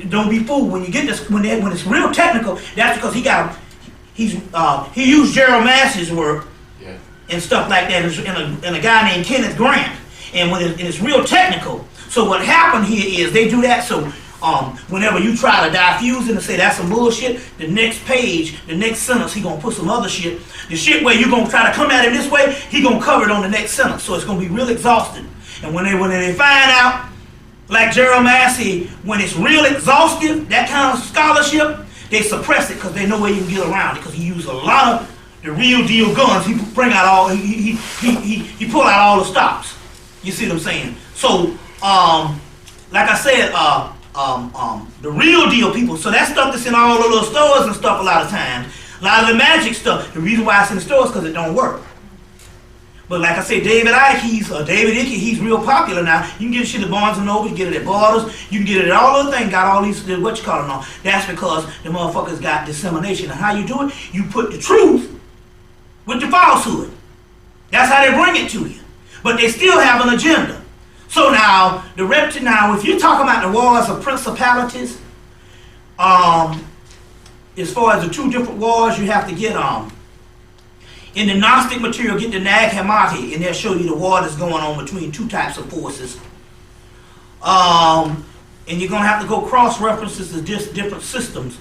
don't be fooled when you get this, when it's real technical, that's because he used Gerald Massey's work and stuff like that and a guy named Kenneth Grant. And when it's real technical. So what happened here is they do that so whenever you try to diffuse it and say that's some bullshit, the next page, the next sentence, he gonna put some other shit. The shit where you gonna try to come at it this way, he gonna cover it on the next sentence. So it's gonna be real exhausting. And when they find out, like Gerald Massey, when it's real exhaustive, that kind of scholarship, they suppress it because they know where you can get around it, because he used a lot of the real deal guns. He bring out all he pull out all the stops. You see what I'm saying? So like I said, the real deal people, so that stuff that's in all the little stores and stuff a lot of times, a lot of the magic stuff, the reason why it's in the stores is because it don't work. But like I said, David Icke, David Icke, he's real popular now. You can get shit at Barnes and Noble, you can get it at Borders, you can get it at all other things, got all these, what you call it now. That's because the motherfuckers got dissemination. And how you do it? You put the truth with the falsehood. That's how they bring it to you. But they still have an agenda. So now, if you're talking about the wars of principalities, as far as the two different wars, you have to get in the Gnostic material, get the Nag Hammadi, and they'll show you the war that's going on between two types of forces. And you're going to have to go cross-references to different systems.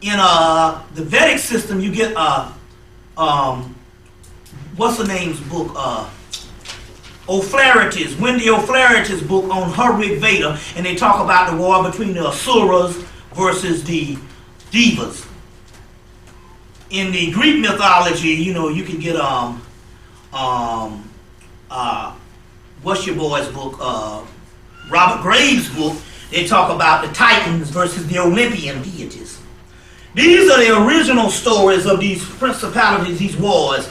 In the Vedic system, you get what's the name's book? O'Flaherty's, Wendy O'Flaherty's book on her Rig Veda, and they talk about the war between the Asuras versus the Devas. In the Greek mythology, you can get what's your boy's book? Robert Graves' book. They talk about the Titans versus the Olympian deities. These are the original stories of these principalities, these wars.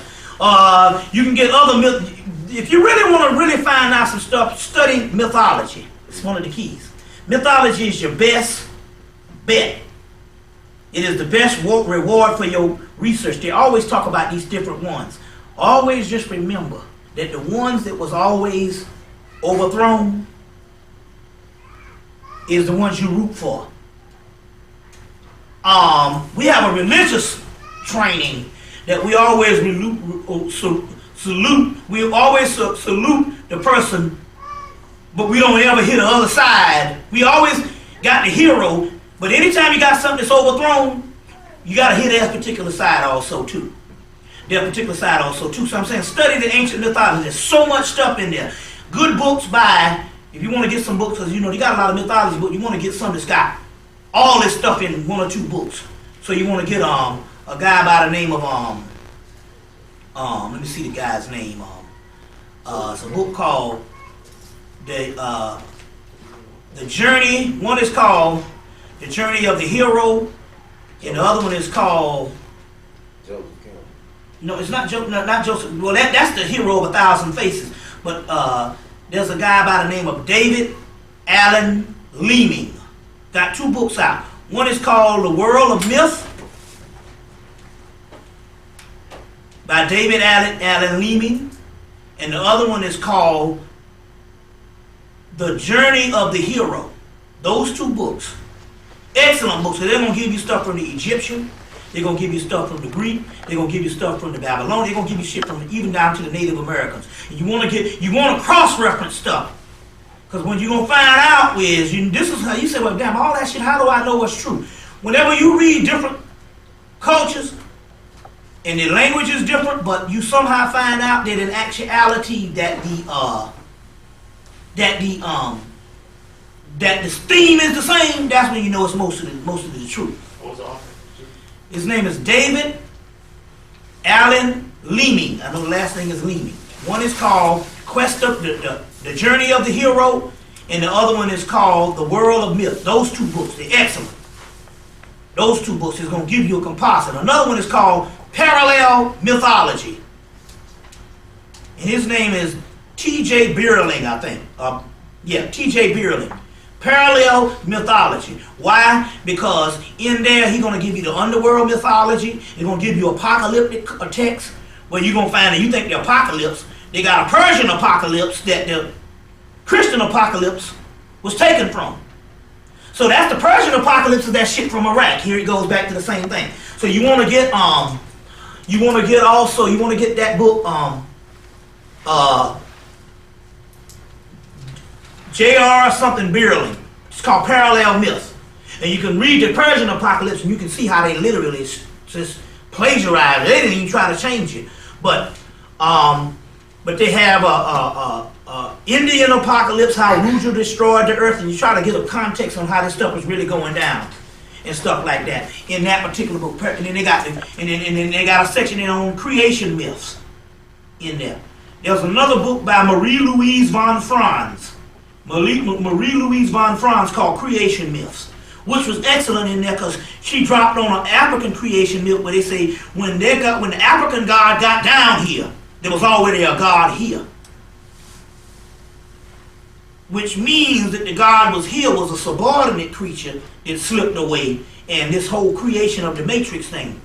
You can get other myths. If you really want to really find out some stuff, study mythology. It's one of the keys. Mythology is your best bet. It is the best reward for your research. They always talk about these different ones. Always just remember that the ones that was always overthrown is the ones you root for. We have a religious training that we always salute. We always salute the person, but we don't ever hit the other side. We always got the hero, but anytime you got something that's overthrown, you got to hit that particular side also too. So I'm saying study the ancient mythology. There's so much stuff in there. Good books by, if you want to get some books, because you got a lot of mythology, but you want to get some that's got all this stuff in one or two books. So you want to get a guy by the name of let me see the guy's name. It's a book called The Journey. One is called The Journey of the Hero, and the other one is called No, it's not Joseph. Well, that's the hero of 1,000 faces. But there's a guy by the name of David Allen Leeming. Got two books out. One is called The World of Myth by David Allen Leeming, and the other one is called The Journey of the Hero. Those two books, excellent books. So they're going to give you stuff from the Egyptian, they're going to give you stuff from the Greek, they're going to give you stuff from the Babylonian, they're going to give you shit from even down to the Native Americans. And you want to cross-reference stuff. Because when you're going to find out is, this is how you say, well, damn, all that shit, how do I know what's true? Whenever you read different cultures, and the language is different, but you somehow find out that in actuality that the theme is the same, that's when you know it's most of the truth. What was the author? His name is David Allen Leeming. I know the last name is Leeming. One is called Quest of the Journey of the Hero, and the other one is called The World of Myth. Those two books, they're excellent. Those two books is going to give you a composite. Another one is called Parallel Mythology. And his name is T.J. Bierling, I think. T.J. Bierling. Parallel Mythology. Why? Because in there he's going to give you the underworld mythology. He's going to give you apocalyptic text where you're going to find that you think the apocalypse, they got a Persian apocalypse that the Christian apocalypse was taken from. So that's the Persian apocalypse of that shit from Iraq. Here it goes back to the same thing. So you want to get that book J.R. something Bierling. It's called Parallel Myth. And you can read the Persian apocalypse and you can see how they literally just plagiarized it. They didn't even try to change it. But they have Indian apocalypse, how Ruja destroyed the earth, and you try to get a context on how this stuff is really going down and stuff like that in that particular book. And then they got a section on creation myths in there. There's another book by Marie-Louise von Franz. Marie-Louise von Franz called Creation Myths, which was excellent in there because she dropped on an African creation myth where they say when the African god got down here, there was already a God here. Which means that the God was here was a subordinate creature that slipped away, and this whole creation of the Matrix thing.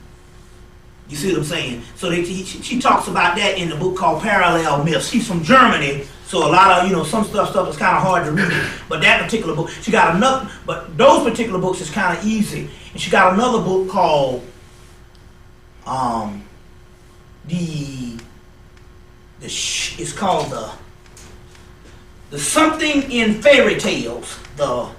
You see what I'm saying? So she talks about that in the book called Parallel Myths. She's from Germany, so a lot of, some stuff is kind of hard to read. But that particular book, she got another, but those particular books is kind of easy. And she got another book called it's called the something in fairy tales. The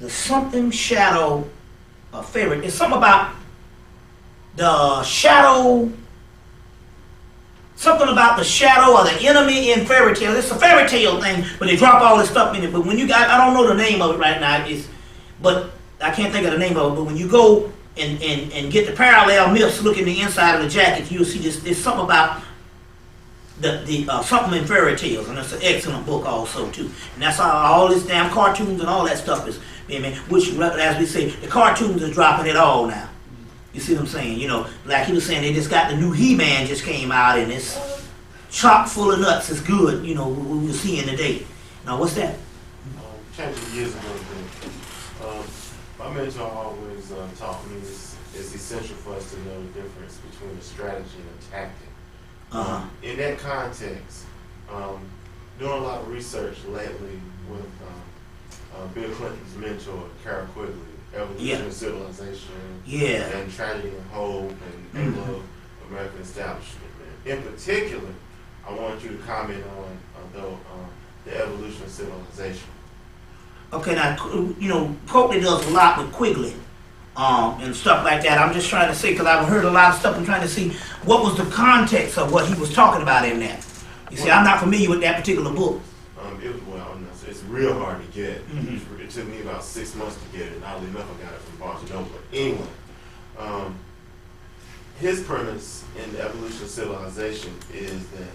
something shadow of fairy. It's something about the shadow. Something about the shadow or the enemy in fairy tales. It's a fairy tale thing, but they drop all this stuff in it. But when you got, I don't know the name of it right now. But I can't think of the name of it. But when you go and get the Parallel Myths, look in the inside of the jacket, you'll see this. There's something about the something in fairy tales, and it's an excellent book also too. And that's how all this damn cartoons and all that stuff is. Which, as we say, the cartoons are dropping it all now. You see what I'm saying? Like he was saying, they just got the new He-Man just came out, and it's chock full of nuts. It's good. We were seeing today. Now, what's that? Changing years ago, my mentor always taught me it's essential for us to know the difference between a strategy and a tactic. In that context, doing a lot of research lately with Bill Clinton's mentor, Carol Quigley, Evolution and Civilization, and Tragedy and Hope, and Love American Establishment. In particular, I want you to comment on the Evolution of Civilization. Okay, now, Copley does a lot with Quigley and stuff like that. I'm just trying to say, because I've heard a lot of stuff, I'm trying to see what was the context of what he was talking about in that. You see, I'm not familiar with that particular book. It's real hard to get. It took me about 6 months to get it, and oddly enough, I got it from Barcelona. But anyway, his premise in the Evolution of Civilization is that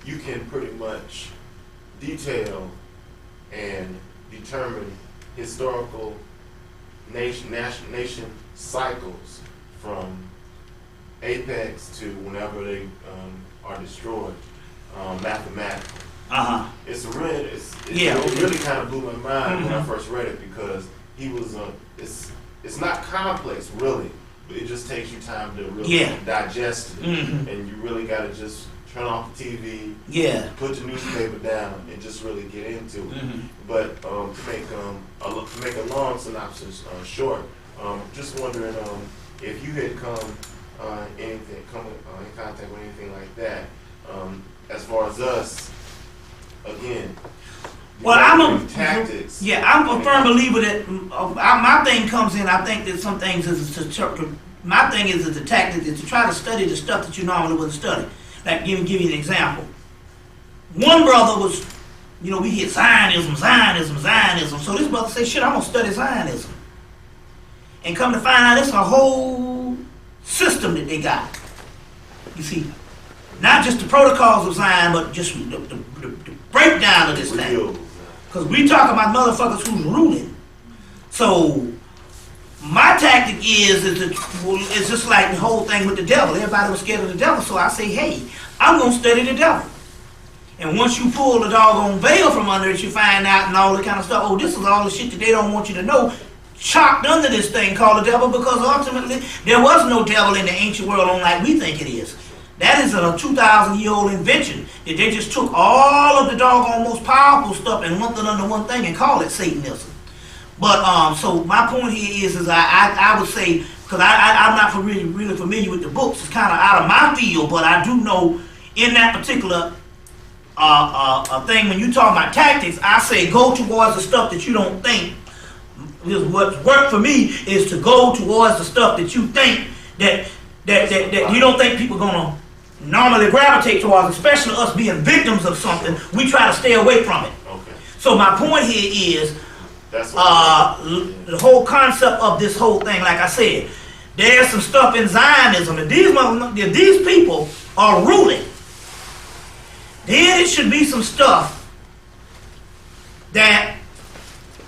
you can pretty much detail and determine historical nation cycles from apex to whenever they are destroyed mathematically. It really kind of blew my mind when I first read it, because he was it's not complex really, but it just takes you time to really digest it, and you really got to just turn off the TV, put the newspaper down, and just really get into it. But to make a long synopsis short, just wondering if you had come in contact with anything like that, as far as us, again. Well, I'm a tactics. I'm a firm believer that my thing comes in. I think that some things my thing is the tactic is to try to study the stuff that you normally wouldn't study. Like, give you an example. One brother was, we hit Zionism. So this brother said, shit, I'm going to study Zionism. And come to find out, it's a whole system that they got. You see, not just the protocols of Zion, but just the breakdown of this thing. Because we talk about motherfuckers who's ruling. So my tactic is just like the whole thing with the devil. Everybody was scared of the devil, so I say, hey, I'm going to study the devil. And once you pull the doggone veil from under it, you find out and all that kind of stuff, oh, this is all the shit that they don't want you to know, chocked under this thing called the devil, because ultimately there was no devil in the ancient world on like we think it is. That is a 2,000-year-old invention that they just took all of the doggone most powerful stuff and lumped it under one thing and called it Satanism. But so my point here is I would say, because I'm not really familiar with the books, it's kind of out of my field, but I do know in that particular thing, when you talk about tactics, I say go towards the stuff that you don't think. What's worked for me is to go towards the stuff that you think that you don't think people are gonna normally gravitate towards, especially us being victims of something. We try to stay away from it. Okay. So my point here is the whole concept of this whole thing. Like I said, there's some stuff in Zionism, and these people are ruling. Then it should be some stuff that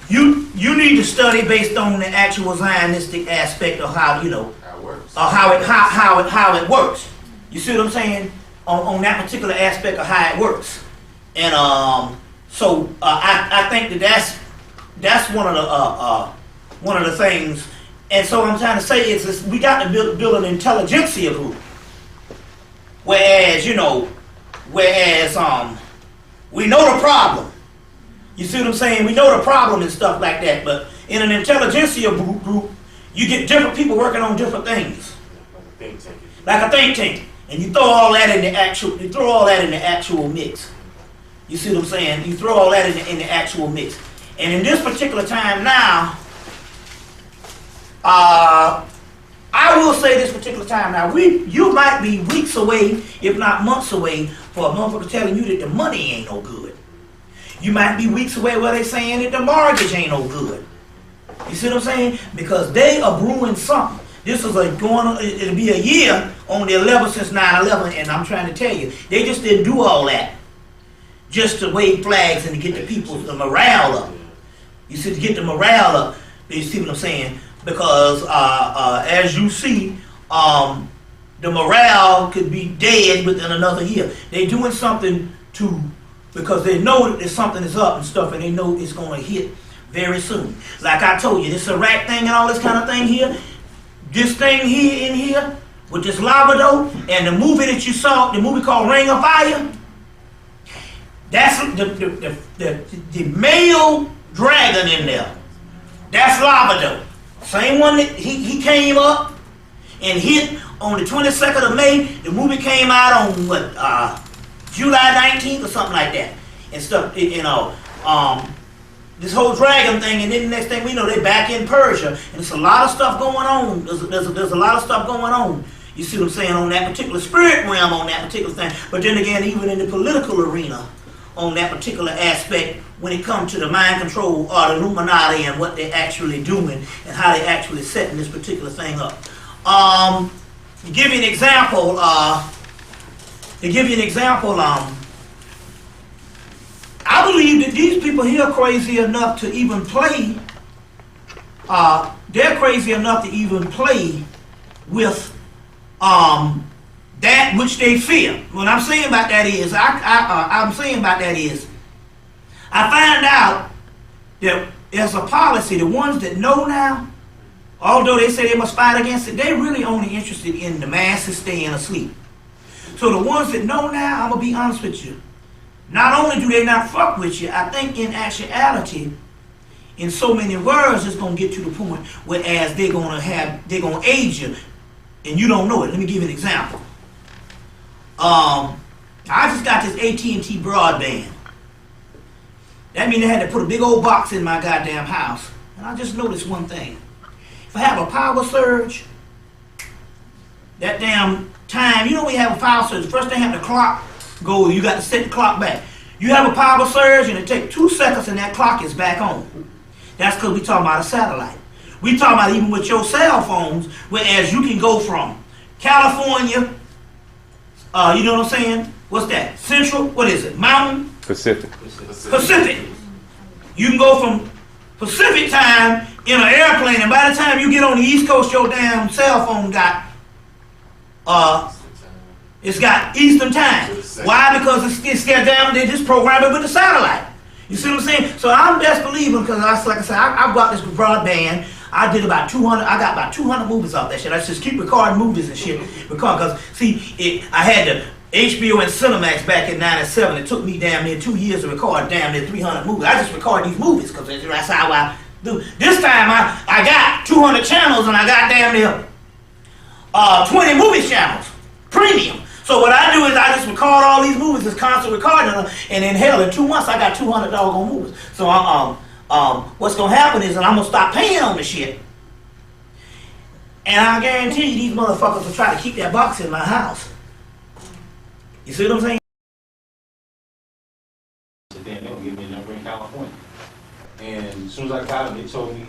you need to study based on the actual Zionistic aspect of how how it works. You see what I'm saying? On that particular aspect of how it works. And so I think that's one of the things. And so what I'm trying to say is we got to build an intelligentsia group. Whereas we know the problem. You see what I'm saying? We know the problem and stuff like that. But in an intelligentsia group, you get different people working on different things. Like a think tank. And you throw all that in the actual mix. You see what I'm saying? You throw all that in the actual mix. And in this particular time now, I will say this particular time now, you might be weeks away, if not months away, for a motherfucker telling you that the money ain't no good. You might be weeks away where they saying that the mortgage ain't no good. You see what I'm saying? Because they are brewing something. This is it'll be a year on the 11th since 9/11, and I'm trying to tell you, they just didn't do all that just to wave flags and to get the people's morale up. You see, to get the morale up. You see what I'm saying? Because as you see, the morale could be dead within another year. They're doing something because they know that there's something is up and stuff, and they know it's going to hit very soon. Like I told you, this Iraq thing and all this kind of thing here, this thing here in here with this lava dough, and the movie that you saw, the movie called Ring of Fire, that's the male dragon in there. That's lava dough. Same one that he came up and hit on the 22nd of May. The movie came out on July 19th or something like that and stuff. This whole dragon thing, and then the next thing we know, they're back in Persia, and there's a lot of stuff going on. There's a lot of stuff going on. You see what I'm saying, on that particular spirit realm, on that particular thing. But then again, even in the political arena, on that particular aspect, when it comes to the mind control or the Illuminati and what they're actually doing and how they're actually setting this particular thing up. To give you an example, I believe that these people here are crazy enough to even play. They're crazy enough to even play with that which they fear. What I'm saying about that is, I find out that there's a policy. The ones that know now, although they say they must fight against it, they're really only interested in the masses staying asleep. So the ones that know now, I'm gonna be honest with you. Not only do they not fuck with you, I think in actuality, in so many words, it's gonna get to the point whereas they're gonna aid you, and you don't know it. Let me give you an example. I just got this AT&T broadband. That means they had to put a big old box in my goddamn house. And I just noticed one thing. If I have a power surge, that damn time, you know when you have a power surge, the first thing the clock goes, you got to set the clock back. You have a power surge and it takes 2 seconds and that clock is back on. That's because we talking about a satellite. We talking about even with your cell phones, whereas you can go from California, you know what I'm saying? What's that? Central? What is it? Mountain? Pacific. You can go from Pacific time in an airplane, and by the time you get on the East Coast, your damn cell phone it's got Eastern time. Why? Because it's got down, they just program it with the satellite. You see what I'm saying? So I'm best believing, because like I said, I bought this broadband. I got about 200 movies off that shit. I just keep recording movies and shit. Because see, I had the HBO and Cinemax back in 97. It took me damn near 2 years to record damn near 300 movies. I just record these movies because that's how I do. This time I got 200 channels and I got damn near 20 movie channels, premium. So what I do is I just record all these movies, just constant recording them, and then hell, in 2 months I got 200 doggone movies. So what's gonna happen is that I'm gonna stop paying on the shit, and I guarantee you these motherfuckers will try to keep that box in my house. You see what I'm saying? Then they'll give me a number in California. And as soon as I got them, they told me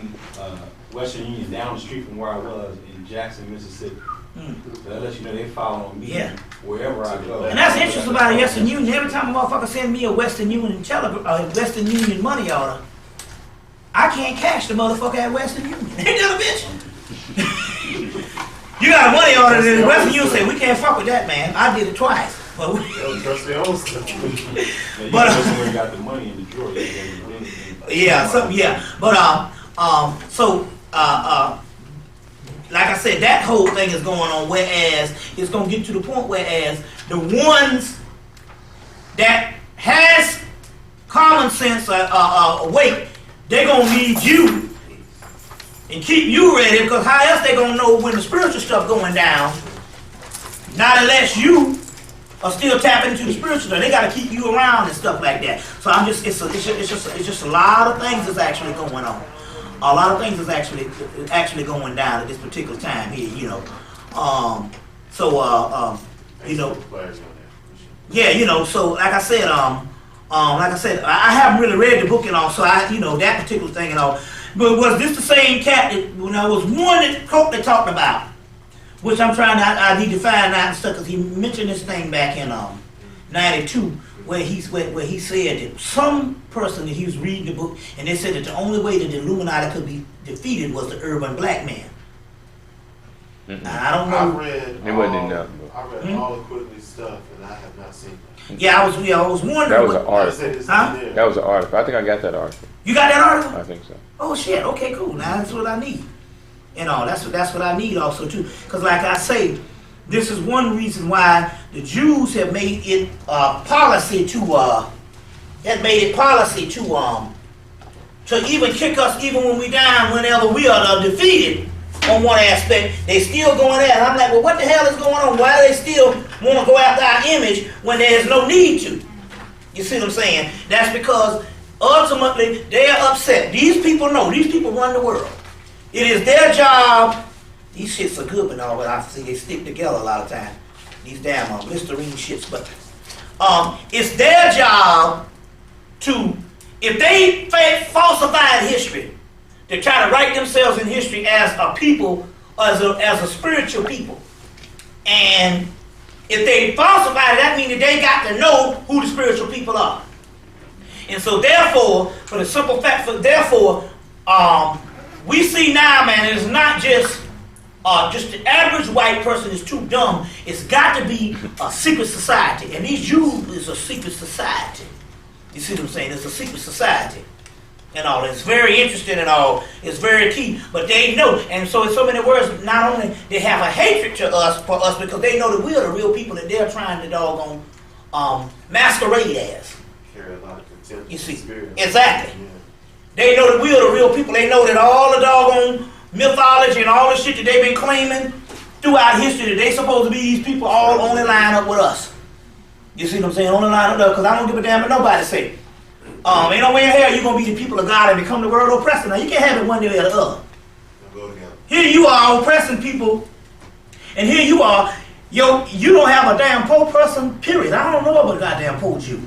Western Union down the street from where I was in Jackson, Mississippi. So that lets you know they follow me wherever I go. And that's interesting about a Western Union. Every time a motherfucker send me a Western Union Western Union money order, I can't cash the motherfucker at Western Union. Ain't that a bitch? You got a money order in Western Union, say, we can't fuck with that, man. I did it twice. But They'll trust their own stuff. But somewhere got the money in the drawer. yeah, so yeah, but like I said, that whole thing is going on. Whereas it's gonna get to the point whereas the ones that has common sense awake, they're gonna need you and keep you ready, because how else they gonna know when the spiritual stuff going down? Not unless you are still tapping into the spiritual stuff. They gotta keep you around and stuff like that. So I'm just it's just a lot of things that's actually going on. A lot of things is actually going down at this particular time here, you know. You know, yeah, you know. So like I said, I haven't really read the book and all, so you know, that particular thing and all. But was this the same cat that when I was one that Coke that talked about, which I'm trying to I need to find out and stuff, because he mentioned this thing back in '92. Where he said that some person that he was reading the book, and they said that the only way that the Illuminati could be defeated was the urban black man. I don't know. I read all of Quigley's stuff, and I have not seen that. Yeah, I was wondering. That was an article. Huh? That was an article. I think I got that article. You got that article? I think so. Oh shit. Okay, cool. Now that's what I need. You know, that's what I need also too. Because like I say, this is one reason why the Jews have made it policy to even kick us even when we down, whenever we are defeated on one aspect. They still going there. And I'm like, well, what the hell is going on? Why do they still want to go after our image when there's no need to? You see what I'm saying? That's because ultimately they are upset. These people know. These people run the world. It is their job. These shits are good, but no, but I see they stick together a lot of times. These damn Listerine shits, but it's their job to, if they falsified history, to try to write themselves in history as a people, as a spiritual people. And if they falsify it, that means that they got to know who the spiritual people are. And so therefore, for the simple fact, we see now, man, it's not just the average white person is too dumb. It's got to be a secret society. And these Jews is a secret society. You see what I'm saying? It's a secret society. And all. It's very interesting and all. It's very key. But they know. And so in so many words, not only they have a hatred to us for us because they know that we are the real people that they're trying to doggone masquerade as. Carry a lot of contempt. You see. Exactly. Yeah. They know that we are the real people. They know that all the doggone mythology and all the shit that they've been claiming throughout history, that they supposed to be these people all only line up with us. You see what I'm saying? Only line up, because I don't give a damn what nobody say. Ain't no way in hell you're going to be the people of God and become the world oppressor. Now, you can't have it one way or the other. Here you are oppressing people, and here you are, you don't have a damn poor person, period. I don't know about a goddamn poor Jew.